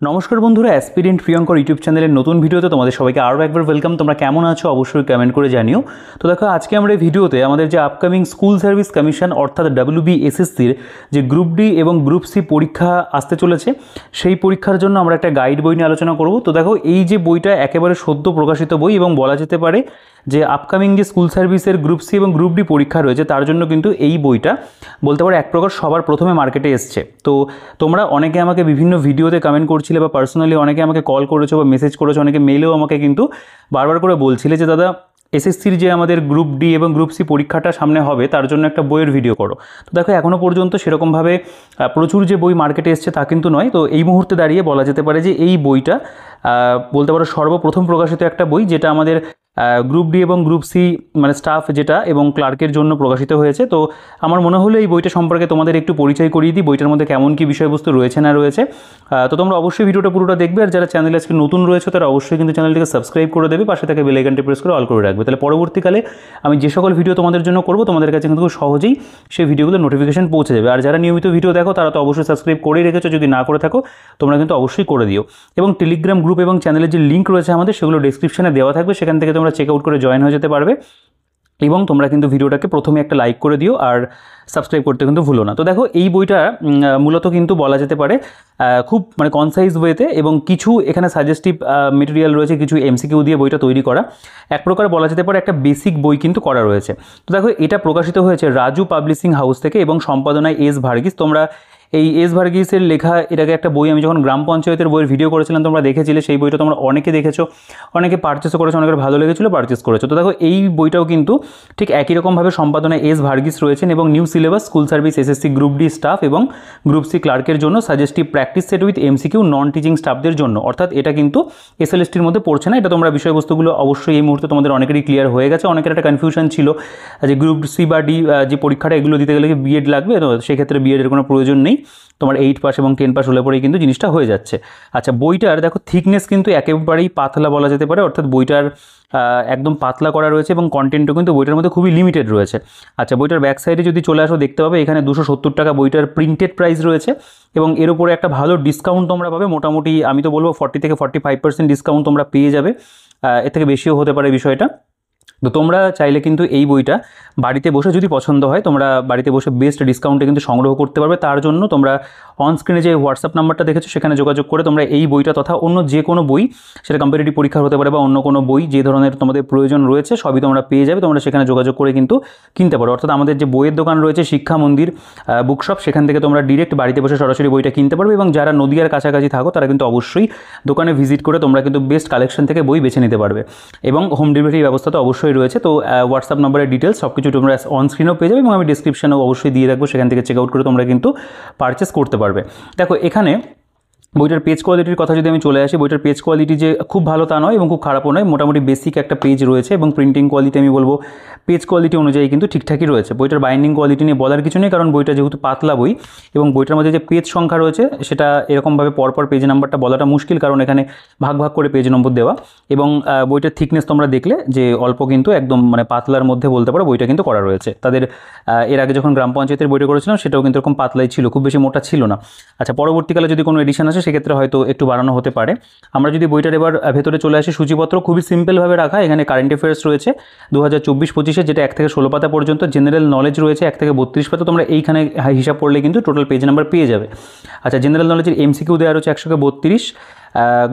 নমস্কার বন্ধুরা, aspirant Priyankar YouTube চ্যানেলের নতুন ভিডিওতে তোমাদের সবাইকে আরও একবার ওয়েলকাম। তোমরা কেমন আছো অবশ্যই কমেন্ট করে জানিও। তো দেখো, আজকে আমরা এই ভিডিওতে আমাদের যে আপকামিং স্কুল সার্ভিস কমিশন অর্থাৎ WBSSCর যে গ্রুপ ডি এবং গ্রুপ সি পরীক্ষা আসতে চলেছে, সেই পরীক্ষার জন্য আমরা একটা গাইড বই নিয়ে আলোচনা করব। তো দেখো, এই যে বইটা একেবারে সদ্য প্রকাশিত বই এবং বলা যেতে পারে যে আপকামিং যে স্কুল সার্ভিসের গ্রুপ সি এবং গ্রুপ ডি পরীক্ষা রয়েছে তার জন্য কিন্তু এই বইটা বলতে পারো এক প্রকার সবার প্রথমে মার্কেটে এসছে। তো তোমরা অনেকে আমাকে বিভিন্ন ভিডিওতে কমেন্ট করছিলে বা পার্সোনালি অনেকে আমাকে কল করেছো বা মেসেজ করেছো, অনেকে মেলেও আমাকে কিন্তু বারবার করে বলছিলে যে দাদা, এসএসসির যে আমাদের গ্রুপ ডি এবং গ্রুপ সি পরীক্ষাটা সামনে হবে তার জন্য একটা বইয়ের ভিডিও করো। তো দেখো, এখনও পর্যন্ত সেরকমভাবে প্রচুর যে বই মার্কেটে এসছে তা কিন্তু নয়। তো এই মুহূর্তে দাঁড়িয়ে বলা যেতে পারে যে এই বইটা বলতে পারো সর্বপ্রথম প্রকাশিত একটা বই, যেটা আমাদের গ্রুপ ডি এবং গ্রুপ সি মানে স্টাফ যেটা এবং ক্লার্কের জন্য প্রকাশিত হয়েছে। তো আমার মনে হলো এই বইটা সম্পর্কে তোমাদের একটু পরিচয় করিয়ে দিই, বইটার মধ্যে কেমন কী বিষয়বস্তু রয়েছে না রয়েছে। তো তোমরা অবশ্যই ভিডিওটা পুরোটা দেখবে, আর যারা চ্যানেলে আজকে নতুন রয়েছে তারা অবশ্যই কিন্তু চ্যানেলটিকে সাবস্ক্রাইব করে দেবে, পাশে থেকে বেল আইকনটি প্রেস করে অল করে রাখবে। তাহলে পরবর্তীকালে আমি যে সকল ভিডিও তোমাদের জন্য করব তোমাদের কাছে কিন্তু খুব সহজেই সেই ভিডিওগুলো নোটিফিকেশন পৌঁছে যাবে। আর যারা নিয়মিত ভিডিও দেখো তারা তো অবশ্যই সাবস্ক্রাইব করেই রেখেছো, যদি না করে থাকো তোমরা কিন্তু অবশ্যই করে দিও। এবং টেলিগ্রাম গ্রুপ এবং চ্যানেলের যে লিঙ্ক রয়েছে আমাদের, সেগুলো ডেসক্রিপশনে দেওয়া থাকবে, সেখান থেকে তোমরা চেক আউট করে জয়েন হয়ে যেতে পারবে। এবং তোমরা কিন্তু ভিডিওটাকে প্রথমে একটা লাইক করে দিও আর সাবস্ক্রাইব করতে কিন্তু ভুলো না। তো দেখো, এই বইটা মূলত কিন্তু বলা যেতে পারে খুব মানে কনসাইজ ওয়েতে এবং কিছু এখানে সাজেস্টিভ মেটেরিয়াল রয়েছে, কিছু এমসিকিউ দিয়ে বইটা তৈরি করা। এক প্রকার বলা যেতে পারে একটা বেসিক বই কিন্তু করা রয়েছে। তো দেখো, এটা প্রকাশিত হয়েছে রাজু পাবলিশিং হাউস থেকে এবং সম্পাদনায় এস ভার্গিস। তোমরা এই এস ভার্গিসের লেখা এর আগে একটা বই আমি যখন গ্রাম পঞ্চায়েতের বইয়ের ভিডিও করেছিলাম তোমরা দেখেছিলে, সেই বইটা তোমরা অনেকে দেখেছো, অনেকে পারচেসও করেছো, অনেকের ভালো লেগেছিলো পারচেস করেছো। তো দেখো, এই বইটাও কিন্তু ঠিক একই রকমভাবে সম্পাদনায় এস ভার্গিস রয়েছেন এবং new syllabus school service SSC group D staff এবং গ্রুপ সি ক্লার্কের জন্য suggestive practice set with MCQ non teaching স্টাফদের জন্য, অর্থাৎ এটা কিন্তু এসএলএসটির মধ্যে পড়ছে না। এটা তোমরা বিষয়বস্তুগুলো অবশ্যই এই মুহূর্তে তোমাদের অনেকেরই ক্লিয়ার হয়ে গেছে। অনেকের একটা কনফিউশন ছিল যে গ্রুপ সি বা ডি যে পরীক্ষাটা এগুলো দিতে গেলে কি বিএড লাগবে, তো সেক্ষেত্রে বিএডের কোনো প্রয়োজন নেই, তোমার 8 পাস এবং 10 পাস হলে পরেই কিন্তু জিনিসটা হয়ে যাচ্ছে। আচ্ছা, বইটার দেখো থিকনেস কিন্তু একেবারেই পাতলা বলা যেতে পারে, অর্থাৎ বইটার একদম পাতলা করা রয়েছে এবং কন্টেন্টও কিন্তু বইটার মধ্যে খুবই লিমিটেড রয়েছে। আচ্ছা, বইটার ব্যাক সাইডে যদি চলে আসো দেখতে পাবে এখানে 270 টাকা বইটার প্রিন্টেড প্রাইস রয়েছে এবং এর উপরে একটা ভালো ডিসকাউন্ট তোমরা পাবে। মোটামুটি আমি তো বলবো 40 থেকে 45% ডিসকাউন্ট তোমরা পেয়ে যাবে, এর থেকে বেশিও হতে পারে বিষয়টা। তো তোমরা চাইলে কিন্তু এই বইটা বাড়িতে বসে যদি পছন্দ হয় তোমরা বাড়িতে বসে বেস্ট ডিসকাউন্টে কিন্তু সংগ্রহ করতে পারবে। তার জন্য তোমরা অন স্ক্রিনে যে হোয়াটসঅ্যাপ নাম্বারটা দেখেছো সেখানে যোগাযোগ করে তোমরা এই বইটা তথা অন্য যে কোনো বই, সেটা কম্পিটিটিভ পরীক্ষা হতে পারে বা অন্য কোনো বই যে ধরনের তোমাদের প্রয়োজন রয়েছে সবই তোমরা পেয়ে যাবে। তোমরা সেখানে যোগাযোগ করে কিন্তু কিনতে পারো, অর্থাৎ আমাদের যে বইয়ের দোকান রয়েছে শিক্ষা মন্দির বুকশপ, সেখান থেকে তোমরা ডিরেক্ট বাড়িতে বসে সরাসরি বইটা কিনতে পারবে। এবং যারা নদীয়ার কাছাকাছি থাকো তারা কিন্তু অবশ্যই দোকানে ভিজিট করে তোমরা কিন্তু বেস্ট কালেকশন থেকে বই বেছে নিতে পারবে এবং হোম ডেলিভারির ব্যবস্থা তো অবশ্যই রয়েছে। তো হোয়াটসঅ্যাপ নম্বরের ডিটেলস সব কিছু তোমরা অন স্ক্রিনেও পেয়ে যাবে এবং আমি ডিসক্রিপশনেও অবশ্যই দিয়ে রাখবো, সেখান থেকে চেক আউট করে তোমরা কিন্তু পারচেস করতে পারবে। দেখো, এখানে বইটার পেজ কোয়ালিটির কথা যদি আমি চলে আসি, বইটার পেজ কোয়ালিটি যে খুব ভালো তা নয় এবং খুব খারাপও নয়, মোটামুটি বেসিক একটা পেজ রয়েছে এবং প্রিন্টিং কোয়ালিটি আমি বলবো পেজ কোয়ালিটি অনুযায়ী কিন্তু ঠিকঠাকই রয়েছে। বইটার বাইন্ডিং কোয়ালিটি নিয়ে বলার কিছু নেই, কারণ বইটা যেহেতু পাতলা বই এবং বইটার মধ্যে যে পেজ সংখ্যা রয়েছে সেটা এরকমভাবে পরপর পেজ নাম্বারটা বলাটা মুশকিল, কারণ এখানে ভাগ ভাগ করে পেজ নম্বর দেওয়া। এবং বইটার থিকনেস তোমরা দেখলে যে অল্প কিন্তু একদম মানে পাতলার মধ্যে বলতে পারো বইটা কিন্তু করা রয়েছে। তাদের এর আগে যখন গ্রাম পঞ্চায়েতের বইটা করেছিলাম সেটাও কিন্তু এরকম পাতলাই ছিল, খুব বেশি মোটা ছিল না। আচ্ছা, পরবর্তীকালে যদি কোনো এডিশন আসে সেক্ষেত্রে হয়তো একটু বাড়ানো হতে পারে। আমরা যদি বইটার এবার ভেতরে চলে আসি, সূচিপত্র খুবই সিম্পলভাবে রাখা। এখানে কারেন্ট অ্যাফেয়ার্স রয়েছে 2024-25, যেটা 1 থেকে 16 পাতা পর্যন্ত। জেনারেল নলেজ রয়েছে 1 থেকে 32 পাতা। তোমরা এইখানে হিসাব করলে কিন্তু টোটাল পেজ নাম্বার পেয়ে যাবে। আচ্ছা, জেনারেল নলেজের এমসিকিউ দেওয়া রয়েছে 132।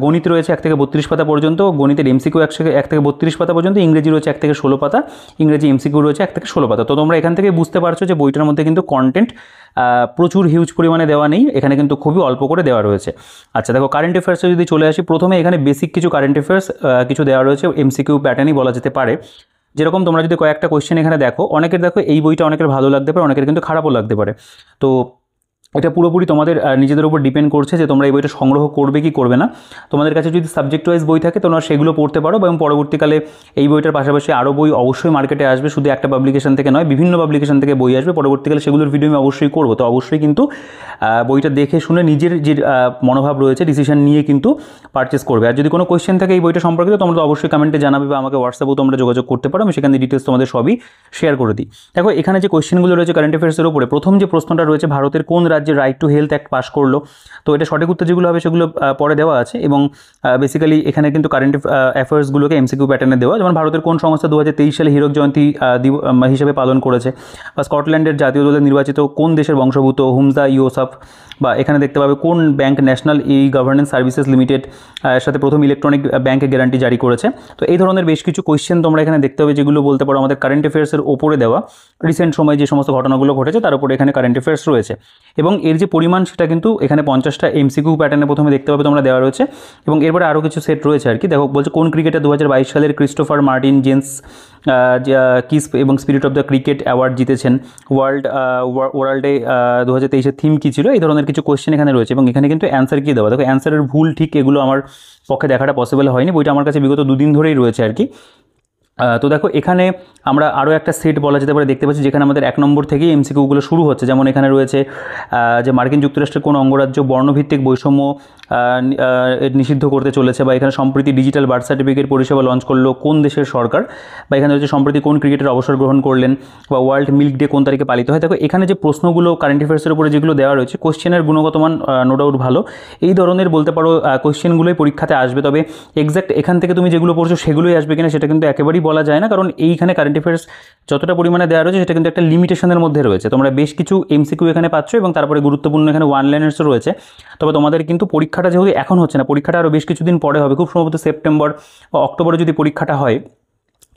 গণিত রয়েছে 1 থেকে 32 পাতা পর্যন্ত, গণিতের এমসিকিউ 1 থেকে 32 পাতা পর্যন্ত। ইংরেজি রয়েছে 1 থেকে 16 পাতা, ইংরেজি এমসিকিউ রয়েছে 1 থেকে 16 পাতা। তো তোমরা এখান থেকে বুঝতে পারছো যে বইটার মধ্যে কিন্তু কন্টেন্ট প্রচুর হিউজ পরিমাণে দেওয়া নেই, এখানে কিন্তু খুবই অল্প করে দেওয়া রয়েছে। আচ্ছা, দেখো কারেন্ট অ্যাফেয়ার্সে যদি চলে আসি, প্রথমে এখানে বেসিক কিছু কারেন্ট অ্যাফেয়ার্স কিছু দেওয়া রয়েছে, এমসিকিউ প্যাটার্নই বলা যেতে পারে। যেরকম তোমরা যদি কয়েকটা কোয়েশ্চেন এখানে দেখো, অনেকের দেখো এই বইটা অনেকের ভালো লাগতে পারে, অনেকের কিন্তু খারাপও লাগতে পারে। তো এটা পুরোপুরি তোমাদের নিজেদের উপর ডিপেন্ড করছে যে তোমরা এই বইটা সংগ্রহ করবে কি করবে না। তোমাদের কাছে যদি সাবজেক্ট ওয়াইজ বই থাকে তোমরা সেগুলো পড়তে পারো এবং পরবর্তীকালে এই বইটার পাশাপাশি আরও বই অবশ্যই মার্কেটে আসবে, শুধু একটা পাবলিকেশন থেকে নয়, বিভিন্ন পাবলিকেশন থেকে বই আসবে। পরবর্তীকালে সেগুলোর ভিডিও আমি অবশ্যই করবো। তো অবশ্যই কিন্তু বইটা দেখে শুনে নিজের যে মনোভাব রয়েছে ডিসিশন নিয়ে কিন্তু পারচেস করবে। আর যদি কোনো কোয়েশ্চেন থাকে এই বইটা সম্পর্কিত তোমরা তো অবশ্যই কমেন্টে জানাবে বা আমাকে হোয়াটসঅ্যাপেও তোমরা যোগাযোগ করতে পারো, আমি সেখানে ডিটেলস তোমাদের সবই শেয়ার করে দিই। দেখো, এখানে যে কোয়েশ্চেনগুলো রয়েছে কারেন্ট অ্যাফেয়ার্সের উপরে, প্রথম যে প্রশ্নটা রয়েছে, ভারতের কোন রাজ্যে যে right to health act pass করলো। তো এটা সঠিক উত্তর যেগুলো হবে সেগুলো পরে দেওয়া আছে, এবং বেসিক্যালি এখানে কিন্তু কারেন্ট অ্যাফেয়ার্সগুলোকে এমসিকিউ প্যাটার্নে দেওয়া, যেমন ভারতের কোন সংস্থা 2023 সালে হীরক জয়ন্তী হিসেবে পালন করেছে, বা স্কটল্যান্ডের জাতীয় দলের নির্বাচিত কোন দেশের বংশোদ্ভূত হুমজা ইউসাফ, বা এখানে দেখতে পাবে কোন ব্যাংক ন্যাশনাল ই গভর্নেন্স সার্ভিসেস লিমিটেড সাথে প্রথম ইলেকট্রনিক ব্যাংকে গ্যারান্টি জারি করেছে। তো এই ধরনের বেশ কিছু কোয়েশ্চেন তোমরা এখানে দেখতে হবে, যেগুলো বলতে পারো আমাদের কারেন্ট অ্যাফেয়ার্সের ওপরে দেওয়া, রিসেন্ট সময় যে সমস্ত ঘটনাগুলো ঘটেছে তার উপরে এখানে কারেন্ট অ্যাফেয়ার্স রয়েছে। এবং এর যে পরিমাণ সেটা কিন্তু এখানে 50টা এমসিকিউ প্যাটার্নে প্রথমে দেখতে পাবে তোমরা দেওয়া রয়েছে, এবং এরপরে আরও কিছু সেট রয়েছে আর কি। দেখো বলছে কোন ক্রিকেটার 2022 সালের ক্রিস্টোফার মার্টিন জেন্স কিস এবং spirit of the cricket award জিতেছেন, ওয়ার্ল্ডে 2023-এর থিম কী ছিল, এই ধরনের কিছু কোয়েশ্চেন এখানে রয়েছে, এবং এখানে কিন্তু অ্যান্সার কী দেওয়া। দেখো অ্যান্সারের ভুল ঠিক এগুলো আমার পক্ষে দেখাটা পসিবল হয়নি, বইটা আমার কাছে বিগত 2 দিন ধরেই রয়েছে আর কি। তো দেখো এখানে আমরা আরও একটা সেট বলা যেতে পারে দেখতে পাচ্ছি, যেখানে আমাদের 1 নম্বর থেকেই এমসিকিউগুলো শুরু হচ্ছে। যেমন এখানে রয়েছে যে মার্কিন যুক্তরাষ্ট্রের কোন অঙ্গরাজ্য বর্ণভিত্তিক বৈষম্য নিষিদ্ধ করতে চলেছে, বা এখানে সম্প্রতি ডিজিটাল বার্থ সার্টিফিকেট পরিষেবা লঞ্চ করলো কোন দেশের সরকার, বা এখানে রয়েছে সম্প্রতি কোন ক্রিকেটের অবসর গ্রহণ করলেন, বা ওয়ার্ল্ড মিল্ক ডে কোন তারিখে পালিত হয়। দেখো এখানে যে প্রশ্নগুলো কারেন্ট অ্যাফেয়ার্সের উপরে যেগুলো দেওয়া রয়েছে, কোশ্চেনের গুণগত মান নো ডাউট ভালো, এই ধরনের বলতে পারো কোশ্চেনগুলোই পরীক্ষাতে আসবে। তবে এক্স্যাক্ট এখান থেকে তুমি যেগুলো পড়ছো সেগুলোই আসবে কিনা সেটা কিন্তু একেবারেই বলা যায় না, কারণ এইখানে কারেন্ট অ্যাফেয়ার্স যতটা পরিমাণে দেওয়া রয়েছে সেটা কিন্তু একটা লিমিটেশনের মধ্যে রয়েছে। তোমরা বেশ কিছু এমসিকিউ এখানে পাচ্ছ, এবং তারপরে গুরুত্বপূর্ণ এখানে ওয়ান লাইনার্সও রয়েছে। তবে তোমাদের কিন্তু পরীক্ষাটা যেহেতু এখন হচ্ছে না, পরীক্ষাটা আরও বেশ কিছুদিন পরে হবে, খুব সম্ভবত সেপ্টেম্বর বা অক্টোবরে যদি পরীক্ষাটা হয়,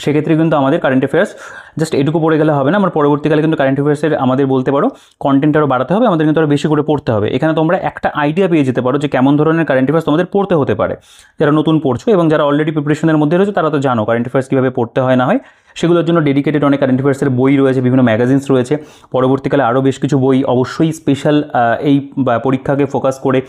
সেক্ষেত্রে কিন্তু আমাদের কারেন্ট অ্যাফেয়ার্স জাস্ট এটুকু পড়ে গেলে হবে না, আমার পরবর্তীকালে কিন্তু কারেন্ট অ্যাফেয়ার্সের আমাদের বলতে পারো কন্টেন্ট আরও বাড়াতে হবে, আমাদের কিন্তু আরও বেশি করে পড়তে হবে। এখানে তোমরা একটা আইডিয়া পেয়ে যেতে পারো যে কেমন ধরনের কারেন্ট অ্যাফেয়ার্স তোমাদের পড়তে হতে পারে, যারা নতুন পড়ছো, এবং যারা অলরেডি প্রিপারেশনের মধ্যে রয়েছে তারা তো জানো কারেন্ট অ্যাফেয়ার্স কীভাবে পড়তে হয় না হয়। সেগুলোর জন্য ডেডিকেটেড অনেক কারেন্ট অ্যাফেয়ার্সের বই রয়েছে, বিভিন্ন ম্যাগাজিনস রয়েছে, পরবর্তীকালে আরও বেশ কিছু বই অবশ্যই স্পেশাল এই পরীক্ষাকে ফোকাস করে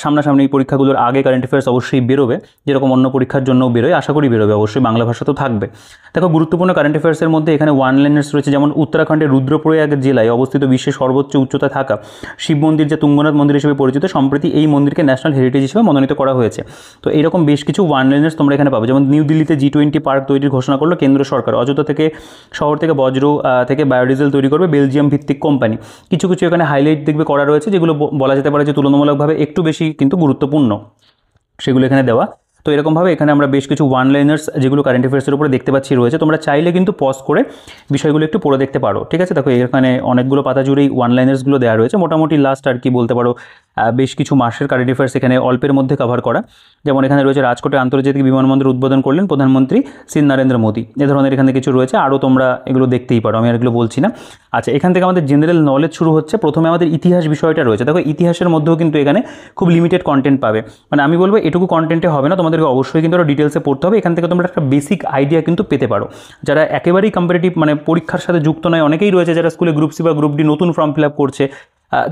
সামনাসামনি পরীক্ষাগুলোর আগে কারেন্ট অ্যাফেয়ার্স অবশ্যই বেরোবে, যেরকম অন্য পরীক্ষার জন্যও বেরোয়, আশা করি বেরোবে, অবশ্যই বাংলা ভাষা তো থাকবে। দেখো গুরুত্বপূর্ণ কারেন্ট অ্যাফেয়ার্সের মধ্যে এখানে ওয়ান লাইনার্স রয়েছে, যেমন উত্তরাখণ্ডের রুদ্রপ্রয়াগ জেলায় অবস্থিত বিশ্বের সর্বোচ্চ উচ্চতায় থাকা শিব মন্দির, যে তুঙ্গনাথ মন্দির হিসেবে পরিচিত, সম্প্রতি এই মন্দিরকে ন্যাশনাল হেরিটেজ হিসেবে মনোনীত করা হয়েছে। তো এইরকম বেশ কিছু ওয়ান লাইনার্স তোমরা এখানে পাবে। যেমন নিউ দিল্লিতে G20 পার্ক তৈরির ঘোষণা করলো কেন্দ্র সরকার, অযোধ্যা থেকে শহর থেকে বজ্র থেকে বায়োডিজেল তৈরি করবে বেলজিয়াম ভিত্তিক কোম্পানি। কিছু কিছু এখানে হাইলাইট দেখবে করা রয়েছে, যেগুলো বলা যেতে পারে যে তুলনামূলকভাবে একটু বেশি কিন্তু গুরুত্বপূর্ণ, সেগুলো এখানে দেওয়া। তো এরকমভাবে এখানে আমরা বেশ কিছু ওয়ান লাইনার্স যেগুলো কারেন্ট অ্যাফেয়ার্সের উপরে দেখতে পাচ্ছি রয়েছে, তোমরা চাইলে কিন্তু পজ করে বিষয়গুলো একটু পড়ে দেখতে পারো, ঠিক আছে। দেখো এখানে অনেকগুলো পাতা জুড়েই ওয়ান লাইনার্সগুলো দেওয়া রয়েছে, মোটামুটি লাস্ট আর কি বলতে পারো বেশ কিছু মাসের কারেন্ট অ্যাফেয়ার্স এখানে অল্পের মধ্যে কভার করা। যেমন এখানে রয়েছে রাজকোটে আন্তর্জাতিক বিমানবন্দর উদ্বোধন করলেন প্রধানমন্ত্রী শ্রী নরেন্দ্র মোদী, এ ধরনের এখানে কিছু রয়েছে, আরও তোমরা এগুলো দেখতেই পারো, আমি আর এগুলো বলছি না। আচ্ছা, এখান থেকে আমাদের জেনারেল নলেজ শুরু হচ্ছে। প্রথমে আমাদের ইতিহাস বিষয়টা রয়েছে। দেখো ইতিহাসের মধ্যেও কিন্তু এখানে খুব লিমিটেড কন্টেন্ট পাবে, মানে আমি বলবো এটুকু কন্টেন্টে হবে না, তোমাদেরকে অবশ্যই কিন্তু আরও ডিটেলসে পড়তে হবে। এখান থেকে তোমরা একটা বেসিক আইডিয়া কিন্তু পেতে পারো। যারা একেবারেই কম্পিটিটিভ মানে পরীক্ষার সাথে যুক্ত নয়, অনেকেই রয়েছে যারা স্কুলে গ্রুপ সি বা গ্রুপ ডি নতুন ফর্ম ফিল আপ করছে,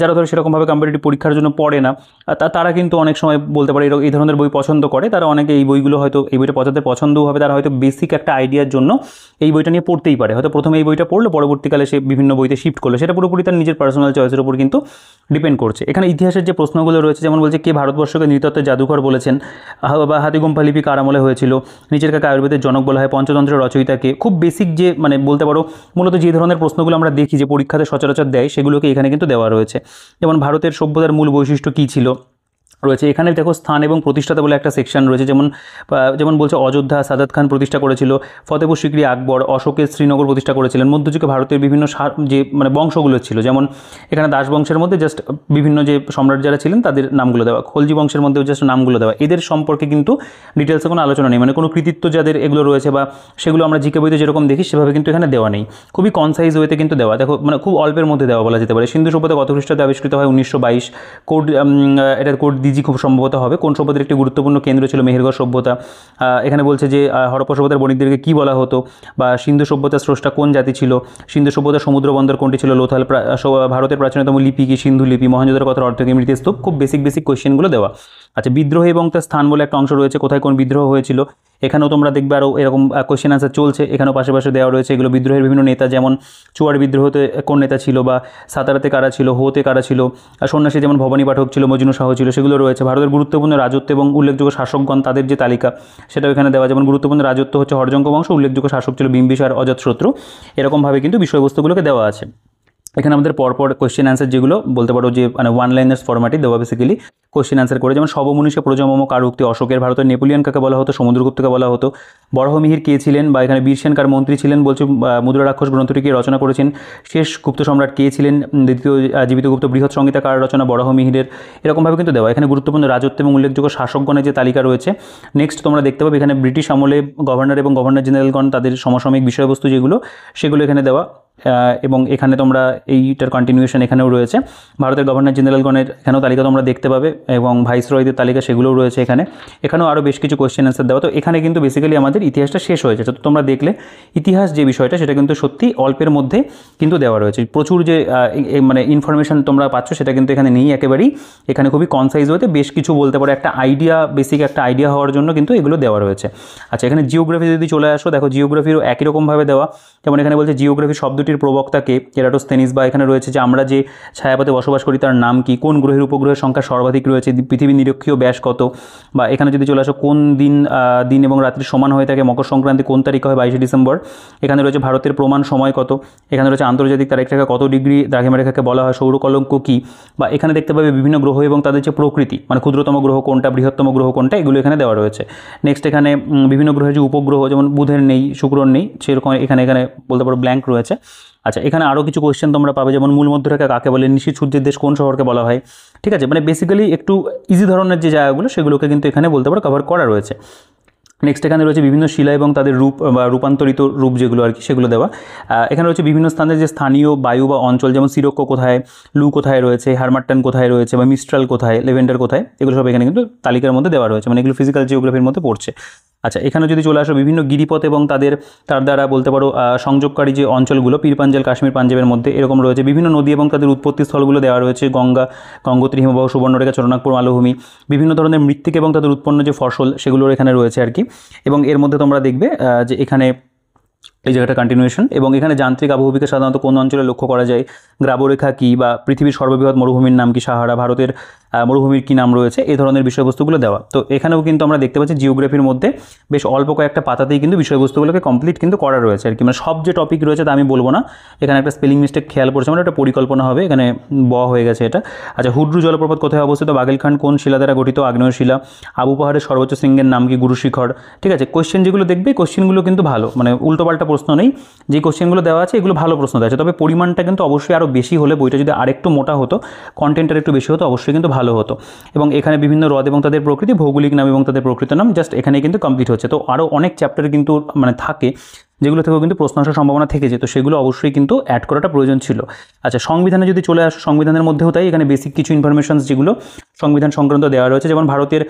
যারা ধরো সেরকমভাবে কম্পিটিটিভ পরীক্ষার জন্য পড়ে না, তারা কিন্তু অনেক সময় বলতে পারে এই ধরনের বই পছন্দ করে, তারা অনেকে এই বইগুলো হয়তো এই বইটা তাদের পছন্দও হবে, তারা হয়তো বেসিক একটা আইডিয়ার জন্য এই বইটা নিয়ে পড়তেই পারে। হয়তো প্রথমে এই বইটা পড়লো, পরবর্তীকালে সে বিভিন্ন বইতে শিফট করলো, সেটা পুরোপুরি তার নিজের পার্সোনাল চয়েসের উপর কিন্তু ডিপেন্ড করছে। এখানে ইতিহাসের যে প্রশ্নগুলো রয়েছে, যেমন বলছে কে ভারতবর্ষকে নৃতত্ত্বের জাদুঘর বলেছেন, বা হাতিগুম্ফা লিপি কার আমলে হয়েছিল, নিচের কাকে আয়ুর্বেদের জনক বলা হয়, পঞ্চতন্ত্রের রচয়িতাকে। খুব বেসিক যে মানে বলতে পারো মূলত যে ধরনের প্রশ্নগুলো আমরা দেখি যে পরীক্ষাতে সচরাচর দেয়, সেগুলোকে এখানে কিন্তু দেওয়া রয়েছে। যেমন ভারতের সভ্যতার মূল বৈশিষ্ট্য কী ছিল রয়েছে। এখানে দেখো স্থান এবং প্রতিষ্ঠাতা বলে একটা সেকশন রয়েছে, যেমন বলছে অযোধ্যা সাদাত খান প্রতিষ্ঠা করেছিল, ফতেপুর সিকরি আকবর, অশোকের শ্রীনগর প্রতিষ্ঠা করেছিলেন। মধ্যযুগে ভারতের বিভিন্ন যে মানে বংশগুলো ছিল, যেমন এখানে দাস বংশের মধ্যে জাস্ট বিভিন্ন যে সম্রাট যারা ছিলেন তাদের নামগুলো দেওয়া, খলজি বংশের মধ্যেও জাস্ট নামগুলো দেওয়া, এদের সম্পর্কে কিন্তু ডিটেলসে কোনো আলোচনা নেই, মানে কোনো কৃতিত্ব যাদের এগুলো রয়েছে বা সেগুলো আমরা জিকে বইতে যেরকম দেখি সেভাবে কিন্তু এখানে দেওয়া নেই। খুবই কনসাইজ ওয়েতে কিন্তু দেওয়া, দেখো মানে খুব অল্পের মধ্যে দেওয়া বলা যেতে পারে। সিন্ধু সভ্যতা কত খ্রিস্টাব্দে আবিষ্কৃত হয়? 1922। কোড এটার কোড দিজি খুব সম্ভবত হবে। কোন সভ্যতার একটি গুরুত্বপূর্ণ কেন্দ্র ছিল? মেহেরগড় সভ্যতা। এখানে বলছে যে হরপ্পা সভ্যতার বণিকদেরকে কী বলা হতো, বা সিন্ধু সভ্যতার স্রষ্টা কোন জাতি ছিল, সিন্ধু সভ্যতার সমুদ্র বন্দর কোনটি ছিল, লোথাল, ভারতের প্রাচীনতম লিপি কি, সিন্ধু লিপি, মহেঞ্জোদারো কথার অর্থ কি, মৃৎস্তূপ। খুব বেসিক কোয়েশ্চেনগুলো দেওয়া। আচ্ছা, বিদ্রোহ এবং তার স্থান বলে একটা অংশ রয়েছে, কোথায় কোন বিদ্রোহ হয়েছিল, এখানেও তোমরা দেখবে আরও এরকম কোয়েশ্চেন আনসার চলছে, এখানেও পাশে দেওয়া রয়েছে এগুলো। বিদ্রোহের বিভিন্ন নেতা, যেমন চুয়াড় বিদ্রোহতে কোন নেতা ছিল, বা সাতারাতে কারা ছিল, হোতে কারা ছিল, সন্ন্যাসী যেমন ভবানী পাঠক ছিল, মজনু শাহ ছিল, সেগুলো রয়েছে। ভারতের গুরুত্বপূর্ণ রাজত্ব এবং উল্লেখযোগ্য শাসকগণ তাদের যে তালিকা সেটাও এখানে দেওয়া, যেমন গুরুত্বপূর্ণ রাজত্ব হচ্ছে হর্যঙ্ক বংশ, উল্লেখযোগ্য শাসক ছিল বিম্বিসার, অজাতশত্রু। এরকমভাবে কিন্তু বিষয়বস্তুগুলোকে দেওয়া আছে। এখানে আমাদের পরপর কোয়েশ্চেন অ্যান্সার যেগুলো বলতে পারো যে মানে ওয়ান লাইনার্স ফরম্যাটে দেওয়া বেসিক্যালি কোয়েশ্চেন অ্যান্সার করে, যেমন সবমনীষা প্রজমম কার উক্তি, অশোকের, ভারতের নেপোলিয়ন কাকে বলা হতো, সমুদ্রগুপ্তকে বলা হতো, বরাহমিহির কে ছিলেন, বা এখানে বীরসেন কার মন্ত্রী ছিলেন, বলছে মুদ্রা রাক্ষস গ্রন্থটি কে রচনা করেছেন, শেষ গুপ্ত সম্রাট কে ছিলেন, দ্বিতীয় জীবিত গুপ্ত বৃহৎ সংহিতা কার রচনা, বরাহমিহিরের, এরকমভাবে কিন্তু দেওয়া। এখানে গুরুত্বপূর্ণ রাজত্ব এবং উল্লেখযোগ্য শাসকগণের যে তালিকা রয়েছে। নেক্সট তোমরা দেখতে পাবে এখানে ব্রিটিশ আমলে গভর্নর এবং গভর্নর জেনারেলগণ তাদের সমসাময়িক বিষয়বস্তু যেগুলো সেগুলো এখানে দেওয়া। এবং এখানে তোমরা এইটার কন্টিনিউশন এখানেও রয়েছে, ভারতের গভর্নর জেনারেলগণের এখানেও তালিকা তোমরা দেখতে পাবে, এবং ভাইসরয়দের তালিকা সেগুলোও রয়েছে এখানেও আরও বেশ কিছু কোয়েশ্চেন অ্যান্সার দেওয়া। তো এখানে কিন্তু বেসিক্যালি আমাদের ইতিহাসটা শেষ হয়েছে। তো তোমরা দেখলে ইতিহাস যে বিষয়টা সেটা কিন্তু সত্যি অল্পের মধ্যে কিন্তু দেওয়া রয়েছে, প্রচুর যে মানে ইনফরমেশন তোমরা পাচ্ছ সেটা কিন্তু এখানে নেই একেবারেই। এখানে খুবই কনসাইজ হতে বেশ কিছু বলতে পারো একটা আইডিয়া, বেসিক একটা আইডিয়া হওয়ার জন্য কিন্তু এগুলো দেওয়া রয়েছে। আচ্ছা, এখানে জিওগ্রাফি যদি চলে আসো, দেখো জিওগ্রাফিরও একই রকমভাবে দেওয়া। যেমন এখানে বলছে জিওগ্রাফি শব্দটির প্রবক্তাকে, এরাটোস্থেনিস, বা এখানে রয়েছে যে আমরা যে ছায়াপথে বসবাস করি তার নাম কি, কোন গ্রহের উপগ্রহের সংখ্যা সর্বাধিক রয়েছে, পৃথিবীর নিরক্ষীয় ব্যাস কত, বা এখানে যদি চলে আসো কোন দিন এবং রাত্রি সমান হয়ে থাকে, মকর সংক্রান্তি কোন তারিখে হয়, 22শে ডিসেম্বর। এখানে রয়েছে ভারতের প্রমাণ সময় কত, এখানে রয়েছে আন্তর্জাতিক তারিখ রেখা কত ডিগ্রি দ্রাঘিমা রেখাকে বলা হয়, সৌরকলঙ্ক কী, বা এখানে দেখতে পাবে বিভিন্ন গ্রহ এবং তাদের যে প্রকৃতি, মানে ক্ষুদ্রতম গ্রহ কোনটা, বৃহত্তম গ্রহ কোনটা, এগুলো এখানে দেওয়া রয়েছে। নেক্সট এখানে বিভিন্ন গ্রহের যে উপগ্রহ, যেমন বুধের নেই, শুক্রর নেই, সেরকম এখানে বলতে পারো ব্ল্যাঙ্ক রয়েছে। আচ্ছা, এখানে আরও কিছু কোয়েশ্চেন তোমরা পাবে, যেমন মূল মধ্যরেখা কাকে বলে, নিশীথ সূর্যের দেশ কোন শহরকে বলা হয়। ঠিক আছে, মানে বেসিক্যালি একটু ইজি ধরনের যে জায়গাগুলো সেগুলোকে কিন্তু এখানে বলতে পারো কভার করা রয়েছে। নেক্সট এখানে রয়েছে বিভিন্ন শিলা এবং তাদের রূপ বা রূপান্তরিত রূপ যেগুলো আর কি সেগুলো দেওয়া। এখানে রয়েছে বিভিন্ন স্থানের যে স্থানীয় বায়ু বা অঞ্চল, যেমন সিরক্ষ কোথায়, লু কোথায় রয়েছে, হারমাট্টান কোথায় রয়েছে, বা মিস্ট্রাল কোথায়, লেভেন্ডার কোথায়, এগুলো সব এখানে কিন্তু তালিকার মধ্যে দেওয়া রয়েছে, মানে এগুলো ফিজিক্যাল জিওগ্রাফির মধ্যে পড়ছে। আচ্ছা, এখানে যদি চলে আসো বিভিন্ন গিরিপথ এবং তার দ্বারা বলতে পারো সংযোগকারী যে অঞ্চলগুলো, পীর পাঞ্জাল, কাশ্মীর, পাঞ্জাবের মধ্যে এরকম রয়েছে। বিভিন্ন নদী এবং তাদের উৎপত্তি স্থলগুলো দেওয়া রয়েছে, গঙ্গা, গঙ্গোত্রী, হিমবাহ, সুবর্ণরেখা, চরণাকপুর মালভূমি, বিভিন্ন ধরনের মৃত্তিকা এবং তাদের উৎপন্ন যে ফসল সেগুলোর এখানে রয়েছে আর কি। এবং এর মধ্যে তোমরা দেখবে যে এখানে এই জায়গাটা কন্টিনিউশন, এবং এখানে যান্ত্রিক আবহবিকে সাধারণত কোন অঞ্চলে লক্ষ্য করা যায়, গ্রাবরেখা কী, বা পৃথিবীর সর্ববৃহৎ মরুভূমির নাম কি, সাহারা, ভারতের মরুভূমির কী নাম রয়েছে, এই ধরনের বিষয়বস্তুগুলো দেওয়া। তো এখানেও কিন্তু আমরা দেখতে পাচ্ছি জিওগ্রাফির মধ্যে বেশ অল্প কয়েকটা পাতাতেই কিন্তু বিষয়বস্তুগুলোকে কমপ্লিট কিন্তু করা রয়েছে আর কি। মানে সব যে টপিক রয়েছে তা আমি বলবো না, এখানে একটা স্পেলিং মিস্টেক খেয়াল করছে, মানে একটা পরিকল্পনা হবে, এখানে হয়ে গেছে এটা। আচ্ছা, হুড্রু জলপ্রপাত কোথায় অবস্থিত, বাগেলখান্ড কোন শিলা দ্বারা গঠিত, আগ্নেয় শিলা, আবু পাহাড়ের সর্বোচ্চ শৃঙ্গের নাম কি, গুরু শিখর। ঠিক আছে, কোয়েশ্চেন যেগুলো দেখবে কোয়েশ্চেনগুলো কিন্তু ভালো, মানে উল্টোপাল্টা প্রশ্ন নেই, যে কোশ্চেনগুলো দেওয়া আছে এগুলো ভালো প্রশ্ন দেওয়া আছে, তবে পরিমাণটা কিন্তু অবশ্যই আরও বেশি হলে, বইটা যদি আরেকটু মোটা হতো, কন্টেন্টের একটু বেশি হতো, অবশ্যই কিন্তু ভালো হতো। এবং এখানে বিভিন্ন হ্রদ এবং তাদের প্রকৃতি, ভৌগোলিক নাম এবং তাদের প্রকৃত নাম, জাস্ট এখানে কিন্তু কমপ্লিট হচ্ছে। তো আরও অনেক চ্যাপ্টার কিন্তু মানে থাকে যেগুলো থেকেও কিন্তু প্রশ্ন আসার সম্ভাবনা থেকেছে, তো সেগুলো অবশ্যই কিন্তু অ্যাড করাটা প্রয়োজন ছিল। আচ্ছা, সংবিধানে যদি চলে আসো, সংবিধানের মধ্যেও তাই এখানে বেসিক কিছু ইনফরমেশনস যেগুলো সংবিধান সংক্রান্ত দেওয়া রয়েছে, যেমন ভারতের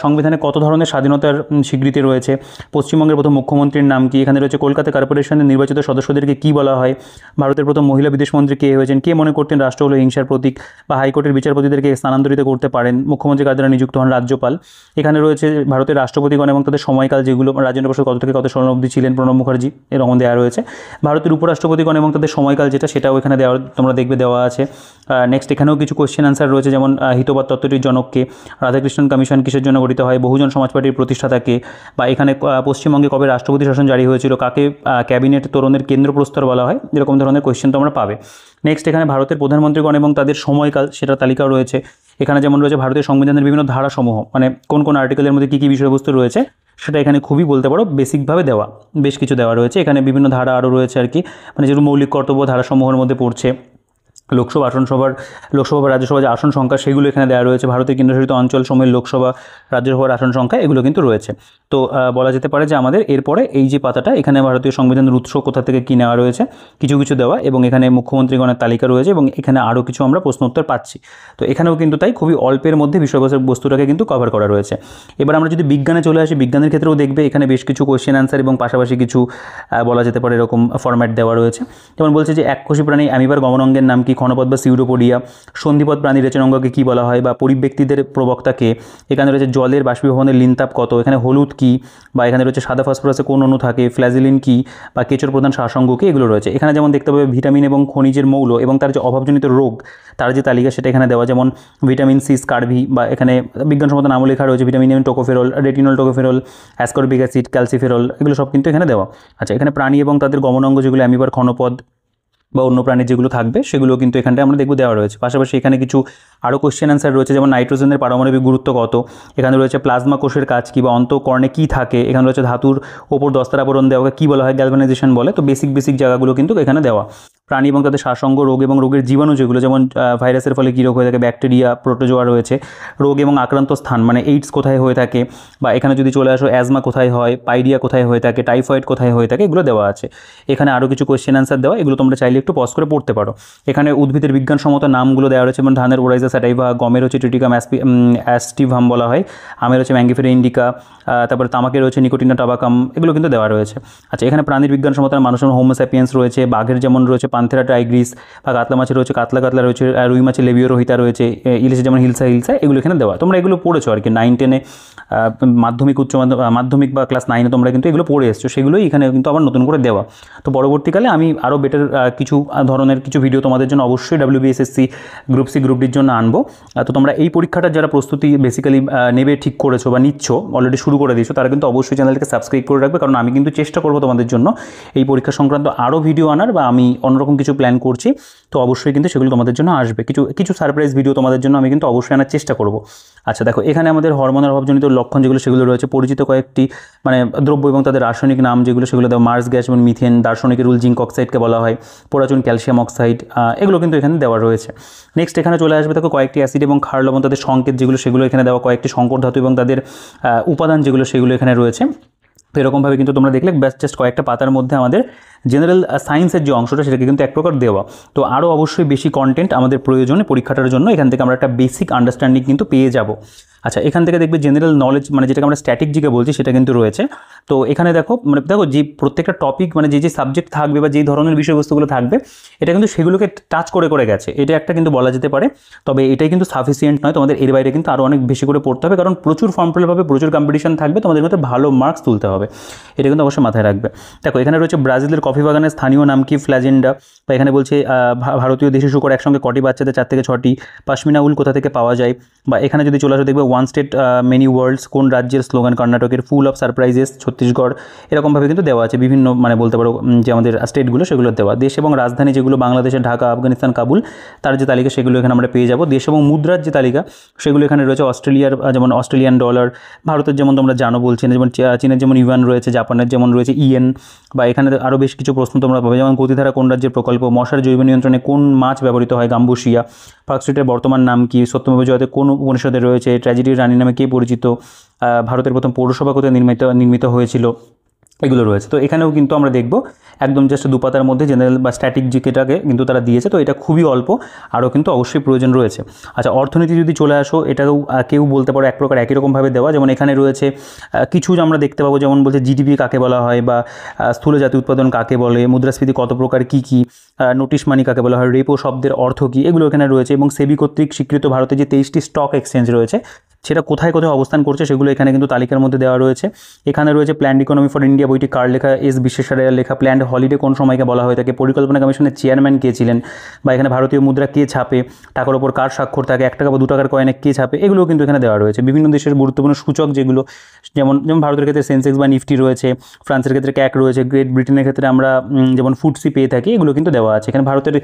সংবিধানে কত ধরনের স্বাধীনতার স্বীকৃতি রয়েছে, পশ্চিমবঙ্গের প্রথম মুখ্যমন্ত্রীর নাম কি, এখানে রয়েছে কলকাতা কর্পোরেশনের নির্বাচিত সদস্যদেরকে কী বলা হয়, ভারতের প্রথম মহিলা বিদেশমন্ত্রী কে হয়েছেন, কে মনে করতেন রাষ্ট্র হলো হিংসার প্রতীক, বা হাইকোর্টের বিচারপতিদেরকে স্থানান্তরিত করতে পারেন, মুখ্যমন্ত্রী কার দ্বারা নিযুক্ত হন, রাজ্যপাল। এখানে রয়েছে ভারতের রাষ্ট্রপতিগণ এবং তাদের সময়কাল, যেগুলো রাজেন্দ্র প্রসাদ কত থেকে কত সাল অবধি ছিলেন, প্রণব মুখার্জি, এরকম দেওয়া রয়েছে। ভারতের উপরাষ্ট্রপতিগণ এবং তাদের সময়কাল যেটা, সেটাও এখানে তোমরা দেখবে দেওয়া আছে। নেক্সট এখানেও কিছু কোয়েশ্চেন আনসার রয়েছে, যেমন হিতবাদ তত্ত্বটির জনককে, রাধাকৃষ্ণন কমিশন কিসের জন্য গঠিত হয়, বহুজন সমাজ পার্টির প্রতিষ্ঠাতাকে, বা এখানে পশ্চিমবঙ্গে কবে রাষ্ট্রপতি শাসন জারি হয়েছিল, কাকে ক্যাবিনেট তোরণের কেন্দ্রপ্রস্তর বলা হয়, এরকম ধরনের কোয়েশ্চেন তোমরা পাবে। নেক্সট এখানে ভারতের প্রধানমন্ত্রীগণ এবং তাদের সময়কাল সেটা তালিকাও রয়েছে। এখানে যেমন রয়েছে ভারতের সংবিধানের বিভিন্ন ধারাসমূহ, মানে কোন কোন আর্টিকেলের মধ্যে কী কী বিষয়বস্তু রয়েছে সেটা এখানে খুবই বলতে পারো বেসিকভাবে দেওয়া, বেশ কিছু দেওয়া রয়েছে। এখানে বিভিন্ন ধারা আরও রয়েছে আর কি, মানে যেগুলো মৌলিক কর্তব্য ধারাসমূহের মধ্যে পড়ছে। লোকসভা বা রাজ্যসভার যে আসন সংখ্যা সেগুলো এখানে দেওয়া রয়েছে, ভারতের কেন্দ্রশাসিত অঞ্চল সময়ের লোকসভা রাজ্যসভার আসন সংখ্যা এগুলো কিন্তু রয়েছে। তো বলা যেতে পারে যে আমাদের এরপরে এই যে পাতাটা, এখানে ভারতীয় সংবিধানের উৎস কোথা থেকে কী নেওয়া রয়েছে কিছু কিছু দেওয়া, এবং এখানে মুখ্যমন্ত্রীগণের তালিকা রয়েছে, এবং এখানে আরও কিছু আমরা প্রশ্ন উত্তর পাচ্ছি। তো এখানেও কিন্তু তাই খুবই অল্পের মধ্যে বস্তুটাকে কিন্তু কভার করা রয়েছে। এবার আমরা যদি বিজ্ঞানে চলে আসি, বিজ্ঞানের ক্ষেত্রেও দেখবে এখানে বেশ কিছু কোয়েশ্চেন অ্যান্সার এবং পাশাপাশি কিছু বলা যেতে পারে এরকম ফরম্যাট দেওয়া রয়েছে। যেমন বলছে যে এককোষী প্রাণী অ্যামিবার গমনাঙ্গের নাম কি, ক্ষণপথ বা সিউডোপোডিয়া, সন্ধিপথ প্রাণী রেচনাঙ্গকে কী বলা হয়, বা পরিব্যক্তিদের প্রবক্তাকে। এখানে রয়েছে জলের বাষ্পীভবনের লিনতাপ কত, এখানে হলুদ কী, বা এখানে রয়েছে সাদা ফসফরাসে কোন অণু থাকে, ফ্ল্যাজিলিন কী, বা কেঁচোর প্রধান শ্বাসাঙ্গ কী, এগুলো রয়েছে। এখানে যেমন দেখতে পাবে ভিটামিন এবং খনিজের মৌল এবং তার যে অভাবজনিত রোগ তার যে তালিকা সেটা এখানে দেওয়া, যেমন ভিটামিন সি, স্কারভি, বা এখানে বিজ্ঞানসম্মত নাম লেখা রয়েছে vitamin M, tocopherol, retinol, tocopherol, ascorbic acid, calciferol, এগুলো সব কিন্তু এখানে দেওয়া। আচ্ছা, এখানে প্রাণী এবং তাদের গমনাঙ্গ যেগুলো অ্যামিবার, ক্ষণপদ, বা অন্য প্রাণীর যেগুলো থাকবে সেগুলো কিন্তু এখানটায় আমরা দেখব দেওয়া রয়েছে। পাশাপাশি এখানে কিছু আরও কোশ্চেন অ্যান্সার রয়েছে, যেমন নাইট্রোজেনের পারমাণবিক গুরুত্ব কত, এখানে রয়েছে প্লাজমা কোষের কাজ কী বা অন্তঃকর্ণে কী থাকে, এখানে রয়েছে ধাতুর ওপর দস্তার আবরণ দেওয়াকে কী বলা হয়, গ্যালভানাইজেশন বলে। তো বেসিক জায়গাগুলো কিন্তু এখানে দেওয়া। প্রাণী এবং তাদের শ্বাসঙ্গ রোগ এবং রোগের জীবাণু যেগুলো, যেমন ভাইরাসের ফলে কী রোগ হয়ে থাকে, ব্যাকটেরিয়া, প্রোটোজোয়া রয়েছে, রোগ এবং আক্রান্ত স্থান মানে এইডস কোথায় হয়ে থাকে, বা এখানে যদি চলে আসো অ্যাজমা কোথায় হয়, পাইরিয়া কোথায় হয়ে থাকে, টাইফয়েড কোথায় হয়ে থাকে, এগুলো দেওয়া আছে। এখানে আরও কিছু কোয়েশ্চেন অ্যান্সার দেওয়া, এগুলো তোমরা চাইলে একটু পজ করে পড়তে পারো। এখানে উদ্ভিদের বিজ্ঞানসম্মত নামগুলো দেওয়া রয়েছে, যেমন ধানের ওরাইজা স্যাটাইভা, গমের হচ্ছে ট্রিটিকাম অ্যাস্টিভাম বলা হয়, আমের হচ্ছে ম্যাঙ্গিফেরা ইন্ডিকা, তারপরে তামাকের রয়েছে নিকোটিনা টাবাকাম, এগুলো কিন্তু দেওয়া রয়েছে। আচ্ছা, এখানে প্রাণীর বিজ্ঞানসম্মত মানুষের হোমোস্যাপিয়েন্স রয়েছে, বাঘের যেমন রয়েছে পান্থেরা টাইগ্রিস, বা কাতলা মাছের রয়েছে কাতলা রয়েছে, রুই মাছের লেবিওরোহিতা রয়েছে, ইলিশের যেমন হিলসা, এগুলো এখানে দেওয়া। তোমরা এগুলো পড়েছো আর কি 9-10-এ, মাধ্যমিক উচ্চ মাধ্যমিক বা ক্লাস 9-এ তোমরা কিন্তু এগুলো পড়ে এসছো, সেগুলোই এখানে কিন্তু আবার নতুন করে দেওয়া। তো পরবর্তীকালে আমি আরও বেটার কিছু ধরনের কিছু ভিডিও তোমাদের জন্য অবশ্যই WBSSC গ্রুপ সি গ্রুপ ডির জন্য আনবো। তো তোমরা এই পরীক্ষাটার যারা প্রস্তুতি বেসিক্যালি নেবে ঠিক করেছো বা নিচ্ছ, অলরেডি শুরু করে দিয়েছো, তারা কিন্তু অবশ্যই চ্যানেলটাকে সাবস্ক্রাইব করে রাখবে, কারণ আমি কিন্তু চেষ্টা করবো তোমাদের জন্য এই পরীক্ষা সংক্রান্ত আরও ভিডিও আনার, বা আমি অন্যরকম কিছু প্ল্যান করছি। তো অবশ্যই কিন্তু সেগুলো তোমাদের জন্য আসবে, কিছু সারপ্রাইজ ভিডিও তোমাদের জন্য আমি কিন্তু অবশ্যই আনার চেষ্টা করব। আচ্ছা দেখো, এখানে আমাদের হরমোনের অভাবজনিত লক্ষণ যেগুলো সেগুলো রয়েছে, পরিচিত কয়েকটি মানে দ্রব্য এবং তাদের রাসায়নিক নাম যেগুলো সেগুলো দেওয়া, মার্স গ্যাস এবং মিথেন, দার্শনিকের রুল জিঙ্ক অক্সাইডকে বলা হয়, পোরাচুন ক্যালসিয়াম অক্সাইড, এগুলো কিন্তু এখানে দেওয়া রয়েছে। নেক্সট এখানে চলে আসবে দেখো কয়েকটি অ্যাসিড এবং ক্ষার লবণ তাদের সংকেত যেগুলো সেগুলো এখানে দেওয়া, কয়েকটি সংকর ধাতু এবং তাদের উপাদান যেগুলো সেগুলো এখানে রয়েছে। তো এরকমভাবে কিন্তু তোমরা দেখলে জাস্ট কয়েকটা পাতার মধ্যে আমাদের জেনারেল সায়েন্সের যে অংশটা সেটাকে কিন্তু এক প্রকার দেওয়া। তো আরও অবশ্যই বেশি কন্টেন্ট আমাদের প্রয়োজনে পরীক্ষাটার জন্য এখান থেকে আমরা একটা বেসিক আন্ডারস্ট্যান্ডিং কিন্তু পেয়ে যাব। আচ্ছা, এখান থেকে দেখবে জেনারেল নলেজ মানে যেটাকে আমরা স্ট্যাটিক জিকে বলছি সেটা কিন্তু রয়েছে। তো এখানে দেখো যে প্রত্যেকটা টপিক মানে যে সাবজেক্ট থাকবে বা যেই ধরনের বিষয়বস্তুগুলো থাকবে, এটা কিন্তু সেগুলোকে টাচ করে গেছে, এটা একটা কিন্তু বলা যেতে পারে। তবে এটাই কিন্তু সাফিসিয়েন্ট নয়, তোমাদের এর বাইরে কিন্তু আরও অনেক বেশি করে পড়তে হবে, কারণ প্রচুর ফর্ম ফিল হবে, প্রচুর কম্পিটিশন থাকবে, তোমাদের মধ্যে ভালো মার্কস তুলতে হবে, এটা কিন্তু অবশ্যই মাথায় রাখবে। দেখো এখানে রয়েছে ব্রাজিলের কফি বাগানের স্থানীয় নাম কি, ফ্ল্যাজেন্ডা। বা এখানে বলছে ভারতীয় দেশি শূকর একসঙ্গে কটি বাচ্চাদের 4 থেকে 6টি, পাশমিনা উল কোথা থেকে পাওয়া যায়। বা এখানে যদি চলে আসো দেখবে ওয়ান স্টেট মেনি ওয়ার্ল্ডস কোন রাজ্যের স্লোগান, কর্ণাটকের, ফুল অফ সারপ্রাইজেস ছত্তিশগড়, এরকমভাবে কিন্তু দেওয়া আছে বিভিন্ন মানে বলতে পারো যে আমাদের স্টেটগুলো সেগুলো দেওয়া। দেশ এবং রাজধানী যেগুলো বাংলাদেশের ঢাকা, আফগানিস্তান, কাবুল, তার যে তালিকা সেগুলো এখানে আমরা পেয়ে যাবো। দেশ এবং মুদ্রার যে তালিকা সেগুলো এখানে রয়েছে, অস্ট্রেলিয়ার যেমন অস্ট্রেলিয়ান ডলার, ভারতের যেমন তোমরা জানো বলছি না, যেমন চীনের যেমন ইউয়ান রয়েছে, জাপানের যেমন রয়েছে ইয়েন। বা এখানে আরও বেশ কিছু প্রশ্ন তোমরা পাবে, যেমন গতিধারা কোন রাজ্যের প্রকল্প, মশার জৈব নিয়ন্ত্রণে কোন মাছ ব্যবহৃত হয়, গাম্বুশিয়া, পার্কস্ট্রিটের বর্তমান নাম কি, সত্যমেব জয়তে কোন উপনিষদে রয়েছে, ট্র্যাজেডির রানী নামে কে পরিচিত, ভারতের প্রথম পৌরসভা কোথায় নির্মিত হয়েছিল, এগুলো রয়েছে। তো এখানেও কিন্তু আমরা দেখব একদম জাস্ট দুপাতার মধ্যে জেনারেল বা স্ট্যাটিক জিকেটাকে কিন্তু তারা দিয়েছে, তো এটা খুবই অল্প, আরও কিন্তু অবশ্যই প্রয়োজন রয়েছে। আচ্ছা, অর্থনীতি যদি চলে আসো, এটাও কেউ বলতে পারো এক প্রকার একই রকমভাবে দেওয়া, যেমন এখানে রয়েছে কিছু আমরা দেখতে পাবো, যেমন বলছে জিডিপি কাকে বলা হয়, বা স্থূল জাতীয় উৎপাদন কাকে বলে, মুদ্রাস্ফীতি কত প্রকার কী কী, নোটিশ মানি কাকে বলা হয়, রেপো শব্দের অর্থ কী, এগুলো এখানে রয়েছে। এবং সেবি কর্তৃক স্বীকৃত ভারতে যে 23টি স্টক এক্সচেঞ্জ রয়েছে সেটা কোথায় অবস্থান করছে সেগুলো এখানে কিন্তু তালিকার মধ্যে দেওয়া রয়েছে। এখানে রয়েছে প্ল্যান্ড ইকোনমি ফর ইন্ডিয়া বইটি কার লেখা, এস বিশ্বেশ্বরাইয়ার লেখা, প্ল্যান্ড হলিডে কোন সময়কে বলা হয়ে থাকে, পরিকল্পনা কমিশনের চেয়ারম্যান কে ছিলেন, বা এখানে ভারতীয় মুদ্রা কে ছাপে, টাকার ওপর কার স্বাক্ষর থাকে, 1 টাকা বা 2 টাকার কয়েনে কে ছাপে, এগুলোও কিন্তু এখানে দেওয়া রয়েছে। বিভিন্ন দেশের গুরুত্বপূর্ণ সূচক যেগুলো, যেমন ভারতের ক্ষেত্রে সেন্সেক্স বা নিফটি রয়েছে, ফ্রান্সের ক্ষেত্রে ক্যাক রয়েছে, গ্রেট ব্রিটেনের ক্ষেত্রে আমরা যেমন ফুটসি পেয়ে থাকি, এগুলো কিন্তু দেওয়া আছে। এখানে ভারতের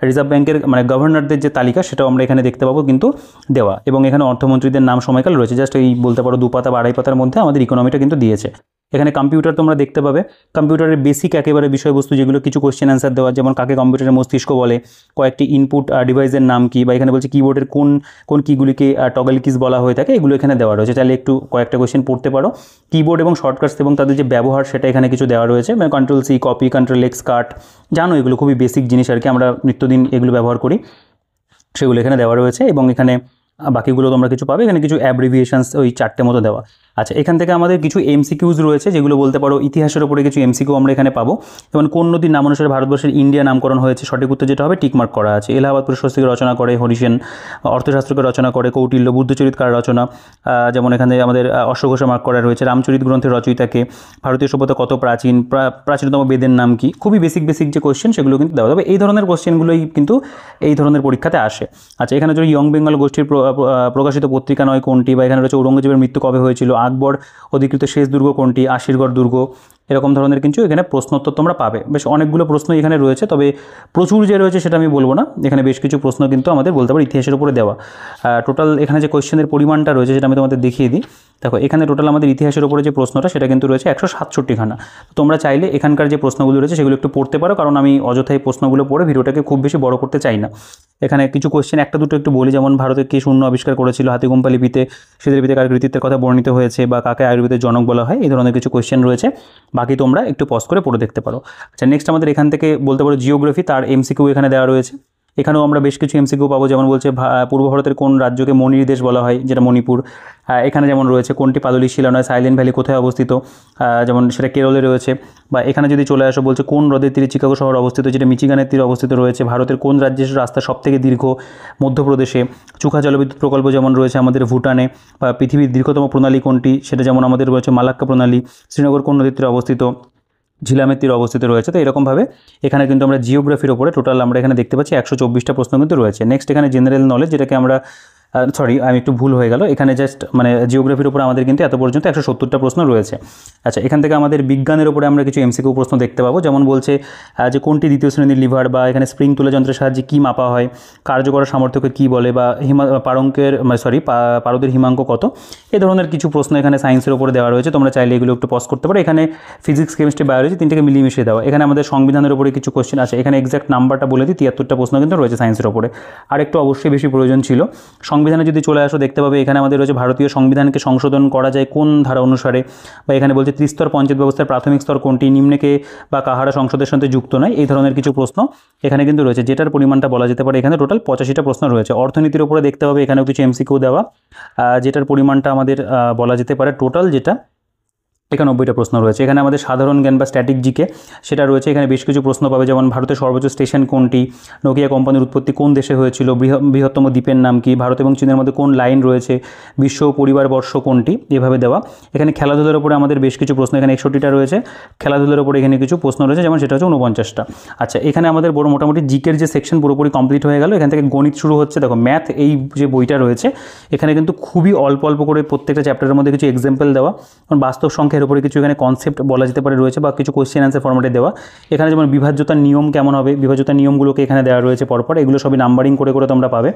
রিজার্ভ ব্যাংকের মানে গভর্নরদের যে তালিকা সেটাও আমরা এখানে দেখতে পাবো কিন্তু দেওয়া, এবং এখানে অর্থমন্ত্রীদের নাম সময়কাল রয়েছে। জাস্ট এই বলতে পারো 2 পাতা বা 2.5 পাতার মধ্যে আমাদের ইকোনমিটা কিন্তু দিয়েছে। এখানে কম্পিউটার তোমরা দেখতে পাবে, কম্পিউটারের বেসিক একেবারে বিষয়বস্তু যেগুলো, কিছু কোশ্চেন অ্যান্সার দেওয়া, যেমন কাকে কম্পিউটারের মস্তিষ্ক বলে, কয়েকটি ইনপুট ডিভাইসের নাম কি, বা এখানে বলছে কিবোর্ডের কোন কিগুলিকে টগল কিজ বলা হয়ে থাকে, এগুলো এখানে দেওয়া রয়েছে। চাইলে একটু কয়েকটা কোশ্চেন পড়তে পারো। কিবোর্ড এবং শর্টকাটস এবং তাদের যে ব্যবহার সেটা এখানে কিছু দেওয়া রয়েছে, মানে control C copy, control X cut, জানো এগুলো খুবই বেসিক জিনিস আর কি, আমরা নিত্যদিন এগুলো ব্যবহার করি, সেগুলো এখানে দেওয়া রয়েছে। এবং এখানে বাকিগুলো তোমরা কিছু পাবে, এখানে কিছু অ্যাব্রিভিয়েশনস ওই 4টে মতো দেওয়া। আচ্ছা, এখান থেকে আমাদের কিছু এমসিকিউজ রয়েছে, যেগুলো বলতে পারো ইতিহাসের উপরে কিছু এমসিকিউ আমরা এখানে পাবো। যেমন কোন নদীর নাম অনুসারে ভারতবর্ষের ইন্ডিয়া নামকরণ হয়েছে, সঠিক উত্তর যেটা হবে টিকমার্ক করা আছে। এলাহাবাদ প্রশস্তিকে রচনা করে হরিসেন, অর্থশাস্ত্রকে রচনা করে কৌটিল্য, বুদ্ধচরিত কার রচনা, যেমন এখানে আমাদের অশ্বঘোষে মার্ক করা রয়েছে। রামচরিত গ্রন্থের রচয়িতাকে, ভারতীয় সভ্যতা কত প্রাচীন, প্রাচীনতম বেদের নাম কি, খুবই বেসিক যে কোশ্চেন সেগুলো কিন্তু দেওয়া যাবে। এই ধরনের কোশ্চেনগুলোই কিন্তু এই ধরনের পরীক্ষাতে আসে। আচ্ছা, এখানে যদি ইয়ং বেঙ্গল গোষ্ঠীর প্রকাশিত পত্রিকা নয় কোনটি, বা এখানে রয়েছে ঔরঙ্গজেবের মৃত্যু কবে হয়েছিল, আকবর অধিকৃত শেষ দুর্গ কোনটি, আশিরগড় দুর্গ, এরকম ধরনের কিন্তু এখানে প্রশ্নোত্তর তোমরা পাবে। বেশ অনেকগুলো প্রশ্ন এখানে রয়েছে, তবে প্রচুর যে রয়েছে সেটা আমি বলবো না। এখানে বেশ কিছু প্রশ্ন কিন্তু আমাদের বলতে পারি ইতিহাসের উপরে দেওয়া। টোটাল এখানে যে কোয়েশ্চেনের পরিমাণটা রয়েছে সেটা আমি তোমাদের দেখিয়ে দিই। দেখো এখানে টোটাল আমাদের ইতিহাসের উপরে যে প্রশ্নটা সেটা কিন্তু রয়েছে 167খানা। তোমরা চাইলে এখানকার যে প্রশ্নগুলো রয়েছে সেগুলো একটু পড়তে পারো, কারণ আমি অযথাই প্রশ্নগুলো পড়ে ভিডিওটাকে খুব বেশি বড় করতে চাই না। এখানে কিছু কোয়েশ্চেন একটা দুটো একটু বলি, যেমন ভারতে কে শূন্য আবিষ্কার করেছিল, হাতিগুম্পা লিপিতে সেদের লিপিতে কার কৃতিত্বের কথা বর্ণিত হয়েছে, বা কাকে আয়ুর্বেদের জনক বলা হয়, এই ধরনের কিছু কোয়েশ্চেন রয়েছে। বাকি তোমরা একটু পজ করে পড়ে দেখতে পারো। আচ্ছা, নেক্সট আমাদের এখান থেকে বলতে পারো জিওগ্রাফি, তার এমসিকিউ এখানে দেওয়া রয়েছে। এখানেও আমরা বেশ কিছু এমসিকিউ পাবো, যেমন বলছে পূর্ব ভারতের কোন রাজ্যকে মণির দেশ বলা হয়, যেটা মণিপুর। এখানে যেমন রয়েছে কোনটি পাদুলি শিলা নয়, সাইলেন্ট ভ্যালি কোথায় অবস্থিত, যেমন সেটা কেরলে রয়েছে। বা এখানে যদি চলে আসো বলছে কোন হ্রদের তীরে চিকাগো শহর অবস্থিত, যেটা মিচিগানের তীরে অবস্থিত রয়েছে। ভারতের কোন রাজ্যের রাস্তা সবথেকে দীর্ঘ, মধ্যপ্রদেশে। চুখা জলবিদ্যুৎ প্রকল্প যেমন রয়েছে আমাদের ভুটানে। বা পৃথিবীর দীর্ঘতম প্রণালী কোনটি, সেটা যেমন আমাদের রয়েছে মালাক্কা প্রণালী। শ্রীনগর কোন নদীর তীরে অবস্থিত, ঝিলামের তীরে অবস্থিত রয়েছে। তো এরকমভাবে এখানে কিন্তু আমরা জিওগ্রাফির ওপরে টোটাল আমরা এখানে দেখতে পাচ্ছি 124টা প্রশ্ন কিন্তু রয়েছে। নেক্সট এখানে জেনারেল নলেজ, যেটাকে আমরা আমি একটু ভুল হয়ে গেল, এখানে জাস্ট মানে জিওগ্রাফির উপরে আমাদের কিন্তু এত পর্যন্ত 170টা প্রশ্ন রয়েছে। আচ্ছা, এখান থেকে আমাদের বিজ্ঞানের উপরে আমরা কিছু এমসিকিউ প্রশ্ন দেখতে পাবো, যেমন বলছে যে কোনটি দ্বিতীয় শ্রেণীর লিভার, বা এখানে স্প্রিং তুলা যন্ত্রের সাহায্যে কী মাপা হয়, কার্যকর সামর্থ্যকে কী বলে, বা পারদের হিমাঙ্ক কত। এই ধরনের কিছু প্রশ্ন এখানে সায়েন্সের উপরে দেওয়া রয়েছে। তোমরা চাইলে এগুলো একটু পজ করতে পারো। এখানে ফিজিক্স, কেমিস্ট্রি, বায়োলজি তিনটাকে মিলিয়ে দেওয়া। এখানে আমাদের সংবিধানের উপরে কিছু কোশ্চেন আছে। এখানে এক্সাক্ট নাম্বারটা বলে দিই, 73টা প্রশ্ন কিন্তু রয়েছে সায়েন্সের উপরে। আর একটু অবশ্যই বেশি প্রয়োজন ছিল। সংবিধানে যদি চলে আসো দেখতে পাবে এখানে আমাদের রয়েছে ভারতীয় সংবিধানকে সংশোধন করা যায় কোন ধারা অনুসারে, বা এখানে বলছে ত্রিস্তর পঞ্চায়েত ব্যবস্থার প্রাথমিক স্তর কোনটি, নিম্নকে বা কাহারা সংসদের সাথে যুক্ত নয়। এই ধরনের কিছু প্রশ্ন এখানে কিন্তু রয়েছে, যেটার পরিমাণটা বলা যেতে পারে এখানে টোটাল 85টা প্রশ্ন রয়েছে। অর্থনীতির উপরে দেখতে পাবে এখানেও কিছু এমসিকিউ দেওয়া, যেটার পরিমাণটা আমাদের বলা যেতে পারে টোটাল যেটা 91টা প্রশ্ন রয়েছে। এখানে আমাদের সাধারণ জ্ঞান বা স্ট্যাটিক জিকে সেটা রয়েছে। এখানে বেশ কিছু প্রশ্ন পাবে, যেমন ভারতের সর্বোচ্চ স্টেশন কোনটি, নোকিয়া কোম্পানির উৎপত্তি কোন দেশে হয়েছিল, বৃহত্তম দ্বীপের নাম কি, ভারত এবং চীনের মধ্যে কোন লাইন রয়েছে, বিশ্ব পরিবার বর্ষ কোনটি, এভাবে দেওয়া। এখানে খেলাধুলার উপরে আমাদের বেশ কিছু প্রশ্ন, এখানে 61টা রয়েছে। খেলাধুলার উপরে এখানে কিছু প্রশ্ন রয়েছে, যেমন সেটা হচ্ছে 49টা। আচ্ছা, এখানে আমাদের বড় মোটামুটি জিকের যে সেকশন পুরোপুরি কমপ্লিট হয়ে গেল। এখান থেকে গণিত শুরু হচ্ছে। দেখো ম্যাথ, এই যে বইটা রয়েছে এখানে কিন্তু খুবই অল্প অল্প করে প্রত্যেকটা চ্যাপ্টারের মধ্যে কিছু এক্সাম্পল দেওয়া, কারণ বাস্তব সংখ্যার উপরে কিছু এখানে কনসেপ্ট বলা যেতে পারে রয়েছে, বা কিছু কোয়েশ্চেন অ্যান্সার ফরম্যাটে দেওয়া। এখানে যেমন বিভাজ্যতার নিয়ম কেমন হবে, বিভাজ্যতার নিয়মগুলোকে এখানে দেওয়া রয়েছে পরপর। এগুলো সবই নাম্বারিং করে করে তোমরা পাবে,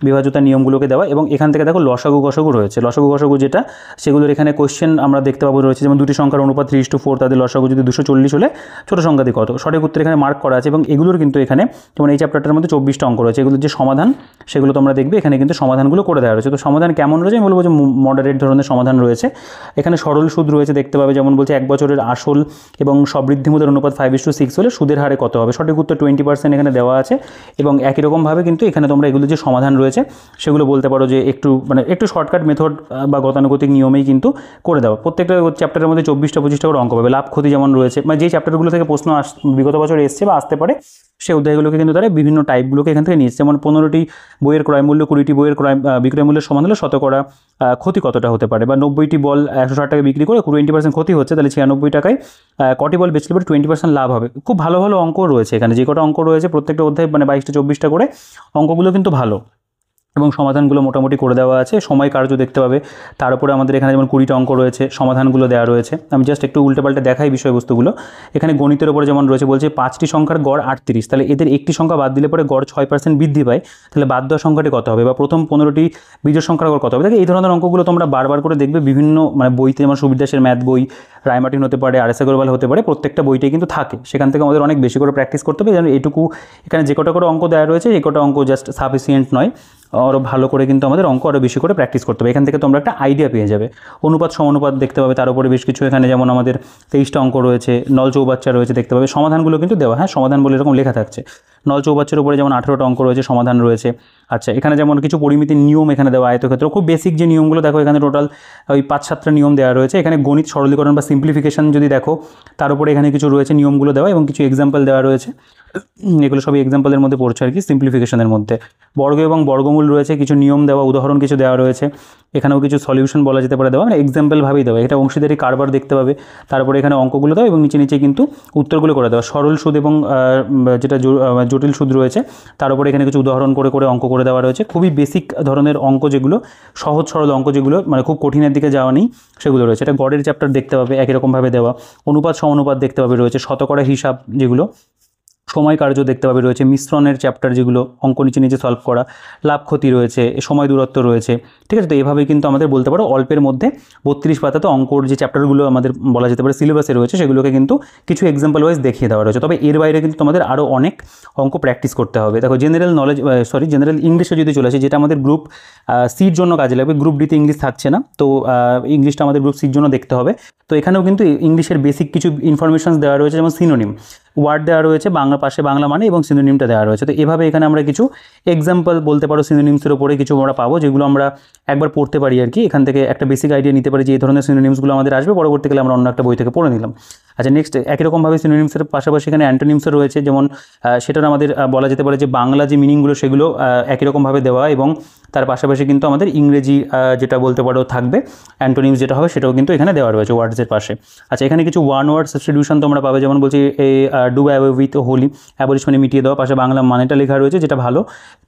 বিভাজ্যতার নিয়মগুলোকে দেওয়া। এবং এখান থেকে দেখো লসাগু গসাগু রয়েছে। লসাগু গসাগু যেটা, সেগুলোর এখানে কোয়েশ্চেন আমরা দেখতে পাবো রয়েছে, যেমন দুটি সংখ্যার অনুপাত 3:4, তাদের লসাগু যদি 240 হলে ছোটো সংখ্যাটি কত, সঠিক উত্তর এখানে মার্ক করা আছে। এবং এগুলোর কিন্তু এখানে যেমন এই চ্যাপ্টারটার মধ্যে 24টা অঙ্ক রয়েছে, এগুলোর যে সমাধান সেগুলো তোমরা দেখবে এখানে কিন্তু সমাধানগুলো করে দেওয়া রয়েছে। তো সমাধান কেমন রয়েছে আমি বলবো যে মডারেট ধরনের সমাধান রয়েছে। এখানে সরল সুদ রয়েছে দেখতে পাবে, যেমন বলছে 1 বছরের আসল এবং সবৃদ্ধি মূল্যের অনুপাত 5:6 হলে সুদের হারে কত হবে, সঠিক উত্তর 20% এখানে দেওয়া আছে। এবং একই রকমভাবে কিন্তু এখানে তোমরা এগুলো যে সমাধান রয়েছে সেগুলো বলতে পারো যে একটু শর্টকাট মেথড বা গতানুগতিক নিয়মেই কিন্তু করে দেওয়া। প্রত্যেকটা চ্যাপ্টারের মধ্যে 24টা করে অঙ্ক পাবে। লাভ ক্ষতি যেমন রয়েছে, মানে যে চ্যাপ্টারগুলো থেকে প্রশ্ন বিগত বছর এসছে বা আসতে পারে সেই অধ্যায়গুলোকে কিন্তু তারা বিভিন্ন টাইপগুলোকে এখান থেকে নিয়েছে। যেমন 15টি বইয়ের ক্রয় মূল্য 20টি বইয়ের বিক্রয় মূল্যের সমান হলে শতকরা ক্ষতি কতটা হতে পারে, বা 90টি বল 160 টাকা বিক্রি করে 20% ক্ষতি হচ্ছে, তাহলে 96 টাকায় কটি বল বেচলে পরে 20% লাভ হবে। খুব ভালো ভালো অঙ্ক রয়েছে এখানে, যে কটা অঙ্ক রয়েছে প্রত্যেকটা অধ্যায় মানে 22টা 24টা করে অঙ্কগুলো কিন্তু ভালো, এবং সমাধানগুলো মোটামুটি করে দেওয়া আছে। সময় কার্য দেখতে পাবে, তার উপরে আমাদের এখানে যেমন 20টা অঙ্ক রয়েছে, সমাধানগুলো দেওয়া রয়েছে। আমি জাস্ট একটু উল্টেপাল্টে দেখাই বিষয়বস্তুগুলো। এখানে গণিতের উপরে যেমন রয়েছে, বলছে 5টি সংখ্যার গড় 38, তাহলে এদের একটি সংখ্যা বাদ দিলে পরে গড় 6% বৃদ্ধি পায়, তাহলে বাদ দেওয়া সংখ্যাটি কত হবে, বা প্রথম 15টি বিজোড় সংখ্যার গড় কত হবে। দেখো এই ধরনের অঙ্কগুলো তোমরা বারবার করে দেখবে বিভিন্ন মানে বইতে, যেমন সুবিদাসের ম্যাথ বই, রায়মার্টিন হতে পারে, আর এস আগরওয়াল হতে পারে, প্রত্যেকটা বইটাই কিন্তু থাকে। সেখান থেকে আমাদের অনেক বেশি করে প্র্যাকটিস করতে হবে, যেন এটুকু এখানে যে কটা করে অঙ্ক দেওয়া রয়েছে এই কটা অঙ্ক জাস্ট সাফিসিয়েন্ট নয়, আরও ভালো করে কিন্তু আমাদের অঙ্ক আরও বেশি করে প্র্যাকটিস করতে হবে। এখান থেকে তোমরা একটা আইডিয়া পেয়ে যাবে। অনুপাত সমানুপাত দেখতে পাবে, তার উপরে বেশ কিছু এখানে যেমন আমাদের 23টা অঙ্ক রয়েছে, নল চৌবাচ্চা রয়েছে দেখতে পাবে। সমাধানগুলো কিন্তু দেওয়া, হ্যাঁ সমাধান বলে এরকম লেখা থাকছে। নল চৌবাচ্চার উপরে যেমন 18টা অঙ্ক রয়েছে, সমাধান রয়েছে। আচ্ছা, এখানে যেমন কিছু পরিমিতির নিয়ম এখানে দেওয়া, আয়তক্ষেত্র খুব বেসিক যে নিয়মগুলো দেখো এখানে টোটাল ওই 5-7টা নিয়ম দেওয়া রয়েছে। এখানে গণিত সরলীকরণ বা সিম্পলিফিকেশন যদি দেখো, তার উপরে এখানে কিছু রয়েছে নিয়মগুলো দেওয়া এবং কিছু এক্সাম্পল দেওয়া রয়েছে। এগুলো সবই এক্সাম্পলের মধ্যে পড়ছে আর কি, সিম্পলিফিকেশনের মধ্যে। বর্গ এবং বর্গমূল রয়েছে, কিছু নিয়ম দেওয়া, উদাহরণ কিছু দেওয়া রয়েছে, এখানেও কিছু সলিউশন বলা যেতে পারে দেওয়া, মানে এক্সাম্পলভাবেই দেওয়া। এটা অংশীদারি কারবার দেখতে পাবে, তারপরে এখানে অঙ্কগুলো দেওয়া এবং নিচে নিচে কিন্তু উত্তরগুলো করে দেওয়া। সরল সুদ এবং যেটা জটিল সুদ রয়েছে তার উপরে এখানে কিছু উদাহরণ করে করে অঙ্ক করে দেওয়া রয়েছে। খুবই বেসিক ধরনের অঙ্ক যেগুলো, সহজ সরল অঙ্ক যেগুলো মানে খুব কঠিনের দিকে যাওয়া নেই, সেগুলো রয়েছে। এটা গড়ের চ্যাপ্টার দেখতে পাবে একই রকমভাবে দেওয়া, অনুপাত সমানুপাত দেখতে পাবে রয়েছে, শতকরা হিসাব যেগুলো, সময় কার্য দেখতে পাবে রয়েছে, মিশ্রণের চ্যাপ্টার যেগুলো অঙ্ক নিচে নিচে সলভ করা, লাভ ক্ষতি রয়েছে, সময় দূরত্ব রয়েছে, ঠিক আছে। তো এভাবেই কিন্তু আমাদের বলতে পারো অল্পের মধ্যে 32 পাতাতে অঙ্কর যে চ্যাপ্টারগুলো আমাদের বলা যেতে পারে সিলেবাসে রয়েছে সেগুলোকে কিন্তু কিছু এক্সাম্পল ওয়াইজ দেখিয়ে দেওয়া রয়েছে। তবে এর বাইরে কিন্তু তোমাদের আরও অনেক অঙ্ক প্র্যাকটিস করতে হবে। দেখো জেনারেল নলেজ জেনারেল ইংলিশে যদি চলে আসে, যেটা আমাদের গ্রুপ সির জন্য কাজে লাগবে, গ্রুপ ডিতে ইংলিশ থাকছে না, তো ইংলিশটা আমাদের গ্রুপ সির জন্য দেখতে হবে। তো এখানেও কিন্তু ইংলিশের বেসিক কিছু ইনফরমেশনস দেওয়া রয়েছে, যেমন সিনোনিম ওয়ার্ড দেওয়া রয়েছে, বাংলা পাশে বাংলা মানে এবং সিনোনিমটা দেওয়া রয়েছে। তো এভাবে এখানে আমরা কিছু এক্সাম্পল বলতে পারো সিনোনিমসের ওপরে কিছু আমরা পাবো, যেগুলো আমরা একবার পড়তে পারি আর কি। এখান থেকে একটা বেসিক আইডিয়া নিতে পারি যে এই ধরনের সিনোনিমসগুলো আমাদের আসবে, পরবর্তীকালে আমরা অন্য একটা বই থেকে পড়ে নিলাম। আচ্ছা, নেক্সট একই রকমভাবে সিনোনিমসের পাশাপাশি এখানে অ্যান্টোনিমসও রয়েছে, যেমন সেটার আমাদের বলা যেতে পারে যে বাংলা যে মিনিংগুলো সেগুলো একই রকমভাবে দেওয়া, এবং তার পাশাপাশি কিন্তু আমাদের ইংরেজি যেটা বলতে পারো থাকবে অ্যান্টোনিমস যেটা হবে সেটাও কিন্তু এখানে দেওয়া রয়েছে ওয়ার্ডসের পাশে। আচ্ছা, এখানে কিছু ওয়ান ওয়ার্ড সাবস্টিটিউশন তোমরা পাবে, যেমন বলছি এই do away with wholly, abolish মানে মিটিয়ে দেওয়া, পাশে বাংলা মানেটা লেখা রয়েছে যেটা ভালো।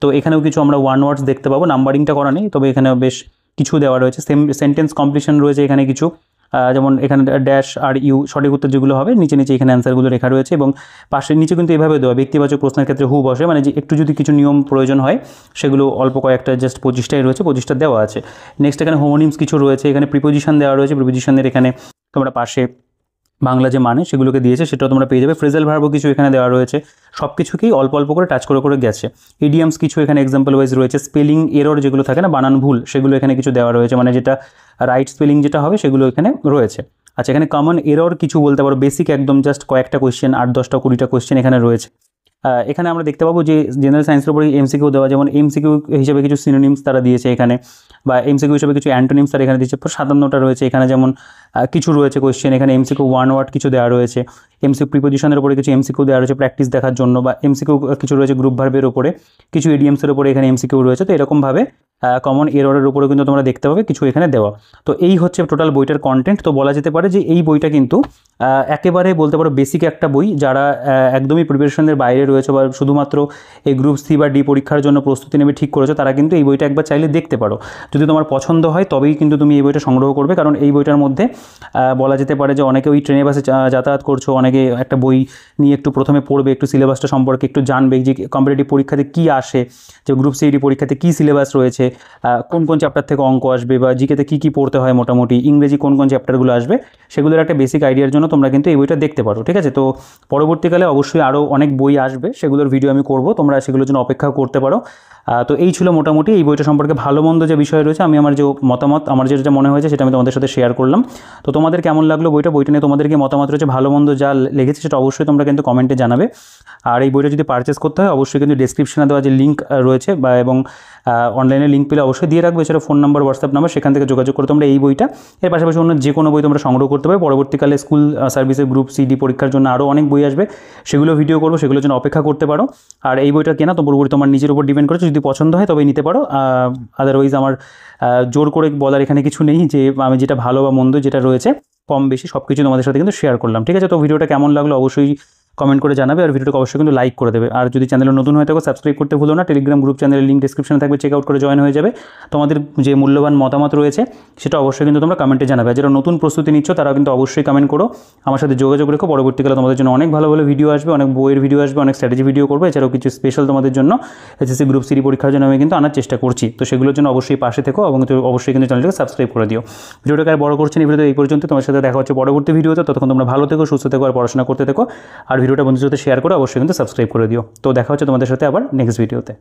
তো এখানেও কিছু আমরা ওয়ান ওয়ার্ডস দেখতে পাবো, নাম্বারিংটা করা নেই, তবে এখানে বেশ কিছু দেওয়া রয়েছে। সেন্টেন্স কমপ্লিশন রয়েছে এখানে কিছু, যেমন এখানে ড্যাশ আর ইউ সঠিক উত্তর যেগুলো হবে নিচে নিচে এখানে অ্যান্সারগুলো লেখা রয়েছে, এবং পাশের নিচে কিন্তু এভাবে দেওয়া ব্যক্তিবাচক প্রশ্নের ক্ষেত্রে হু বসে, মানে যে একটু যদি কিছু নিয়ম প্রয়োজন হয় সেগুলো অল্প কয়েকটা জাস্ট 25টাই রয়েছে, 25টা দেওয়া আছে। নেক্সট এখানে হোমোনিমস কিছু রয়েছে, এখানে প্রিপোজিশন দেওয়া রয়েছে, প্রিপোজিশনের এখানে তোমরা পাশে বাংলা যে মানে সেগুলোকে দিয়েছে সেটাও তোমরা পেয়ে যাবে। ফ্রেজাল ভার্বও কিছু এখানে দেওয়া রয়েছে, সব কিছুকেই অল্প অল্প করে টাচ করে করে গেছে। ইডিয়ামস কিছু এখানে এক্সাম্পল ওয়াইজ রয়েছে, স্পেলিং এরর যেগুলো থাকে না, বানান ভুল, সেগুলো এখানে কিছু দেওয়া রয়েছে, মানে যেটা রাইট স্পেলিং যেটা হবে সেগুলো এখানে রয়েছে। আচ্ছা, এখানে কমন এরর কিছু বলতে পারো, বেসিক একদম জাস্ট কয়েকটা কোয়েশ্চেন, 8-10টা 20টা কোয়েশ্চেন এখানে রয়েছে। এখানে আমরা দেখতে পাবো যে জেনারেল সায়েন্সের উপরে এমসিকিউ দেওয়া, যেমন এমসিকিউ হিসেবে কিছু সিনোনিমস তারা দিয়েছে এখানে, বা এমসিকিউ হিসেবে কিছু অ্যান্টোনিমস তারা এখানে দিয়েছে। 57টা রয়েছে এখানে, যেমন কিছু রয়েছে কোয়েশ্চেন এখানে এমসিকিউ ওয়ান ওয়ার্ড কিছু দেওয়া রয়েছে, এমসিকিউ প্রিপোজিশনের উপরে কিছু এমসিকিউ দেওয়া রয়েছে প্র্যাকটিস দেখার জন্য, বা এমসিকিউ কিছু রয়েছে গ্রুপ ভার্বের উপরে, কিছু ইডিয়ামসের উপরে এখানে এমসিকিউ রয়েছে। তো এরকমভাবে কমন এররের উপরে কিন্তু তোমরা দেখতে পাবে কিছু এখানে দেওয়া। তো এই হচ্ছে টোটাল বইটার কন্টেন্ট। তো বলা যেতে পারে যে এই বইটা কিন্তু একেবারে বলতে পারো বেসিক একটা বই, যারা একদমই প্রিপারেশনের বাইরে রয়েছে বা শুধুমাত্র এই গ্রুপ সি বা ডি পরীক্ষার জন্য প্রস্তুতি নেবে ঠিক করেছো, তারা কিন্তু এই বইটা একবার চাইলে দেখতে পারো। যদি তোমার পছন্দ হয় তবেই কিন্তু তুমি এই বইটা সংগ্রহ করবে, কারণ এই বইটার মধ্যে বলা যেতে পারে যে অনেকে ওই ট্রেনে বাসে যাতায়াত করছো, অনেকে একটা বই নিয়ে একটু প্রথমে পড়বে, একটু সিলেবাসটা সম্পর্কে একটু জানবে, যে কম্পিটিটিভ পরীক্ষাতে কী আসে, যে গ্রুপ সি ডি পরীক্ষাতে কী সিলেবাস রয়েছে, কোন কোন চ্যাপ্টার থেকে অঙ্ক আসবে, বা জিকেতে কী কী পড়তে হয়, মোটামুটি ইংরেজি কোন কোন চ্যাপ্টারগুলো আসবে, সেগুলোর একটা বেসিক আইডিয়ার জন্য তোমরা কিন্তু এই বইটা দেখতে পারো, ঠিক আছে। তো পরবর্তীকালে অবশ্যই আরও অনেক বই আসবে, সেগুলোর ভিডিও আমি করব, তোমরা সেগুলোর জন্য অপেক্ষা করতে পারো। তো এই ছিল মোটামুটি এই বইটা সম্পর্কে ভালো মন্দ যে বিষয় রয়েছে, আমি আমার যে মতামত, আমার যেটা মনে হয়েছে সেটা আমি তোমাদের সাথে শেয়ার করলাম। তো তোমাদের কেমন লাগলো বইটা নিয়ে তোমাদের কি মতামত রয়েছে, ভালো মন্দ যা লেগেছে সেটা অবশ্যই তোমরা কিন্তু কমেন্টে জানাবে। আর এই বইটা যদি পারচেস করতে হয় অবশ্যই কিন্তু ডেসক্রিপশনে দেওয়া যে লিঙ্ক রয়েছে বা এবং অনলাইনে লিঙ্ক পেলে অবশ্যই দিয়ে রাখবে, এছাড়া ফোন নাম্বার হোয়াটসঅ্যাপ নাম্বার, সেখান থেকে যোগাযোগ করে তোমরা এই বইটা এর পাশাপাশি অন্য যে কোনো বই তোমরা সংগ্রহ করতে পারবে। পরবর্তীকালে স্কুল সার্ভিসের গ্রুপ সি ডি পরীক্ষার জন্য আরও অনেক বই আসবে, সেগুলো ভিডিও করবো, সেগুলোর জন্য অপেক্ষা করতে পারো। আর এই বইটা কেনা তো পুরোপুরি তোমার নিজের উপর ডিপেন্ড করেছে, যদি পছন্দ হয় তবেই নিতে পারো, আদারওয়াইজ আমার জোর করে বলার এখানে কিছু নেই, যে আমি যেটা ভালো বা মন্দ যেটা রয়েছে কম বেশি সব কিছু তোমাদের সাথে কিন্তু শেয়ার করলাম, ঠিক আছে। তো ভিডিওটা কেমন লাগলো অবশ্যই কমেন্ট করে জানাবে, আর ভিডিওটাকে অবশ্যই কিন্তু লাইক করে দেবে। আর যদি চ্যানেলে নতুন হয়ে থাকো সাবস্ক্রাইব করতে ভুলো না, টেলিগ্রাম গ্রুপ চ্যানেলের লিঙ্ক ডিসক্রিপশনে থাকবে, চেক আউট করে জয়েন হয়ে যাবে। তোমাদের যে মূল্যবান মতামত রয়েছে সেটা অবশ্যই কিন্তু তোমরা কমেন্টে জানাবে। যারা নতুন প্রস্তুতি নিচ্ছ তারাও কিন্তু অবশ্যই কমেন্ট করো, আমার সাথে যোগাযোগ রেখো। পরবর্তীকালে তোমাদের জন্য অনেক ভালো ভালো ভিডিও আসবে, অনেক বইয়ের ভিডিও আসবে, অনেক স্ট্র্যাটেজি ভিডিও করবো, এছাড়াও কিছু স্পেশাল তোমাদের জন্য এসএসসি গ্রুপ সি পরীক্ষার জন্য আমি কিন্তু আনার চেষ্টা করছি। তো সেগুলোর জন্য অবশ্যই পাশে থেকো এবং অবশ্যই কিন্তু চ্যানেলটাকে সাবস্ক্রাইব করে দিও। ভিডিওটাকে আর বড় করছেন, এই ভিডিও এই পর্যন্ত। তোমার সাথে দেখা হচ্ছে পরবর্তী ভিডিওতে, ততক্ষণ তোমরা ভালো থেকো, সুস্থ থেকো আর পড়াশোনা করতে থেকো। আর ভিডিওটা বন্ধুদের সাথে শেয়ার করে অবশ্যই কিন্তু সাবস্ক্রাইব করে দিও। তো দেখা হচ্ছে তোমাদের সাথে আবার নেক্সট ভিডিওতে।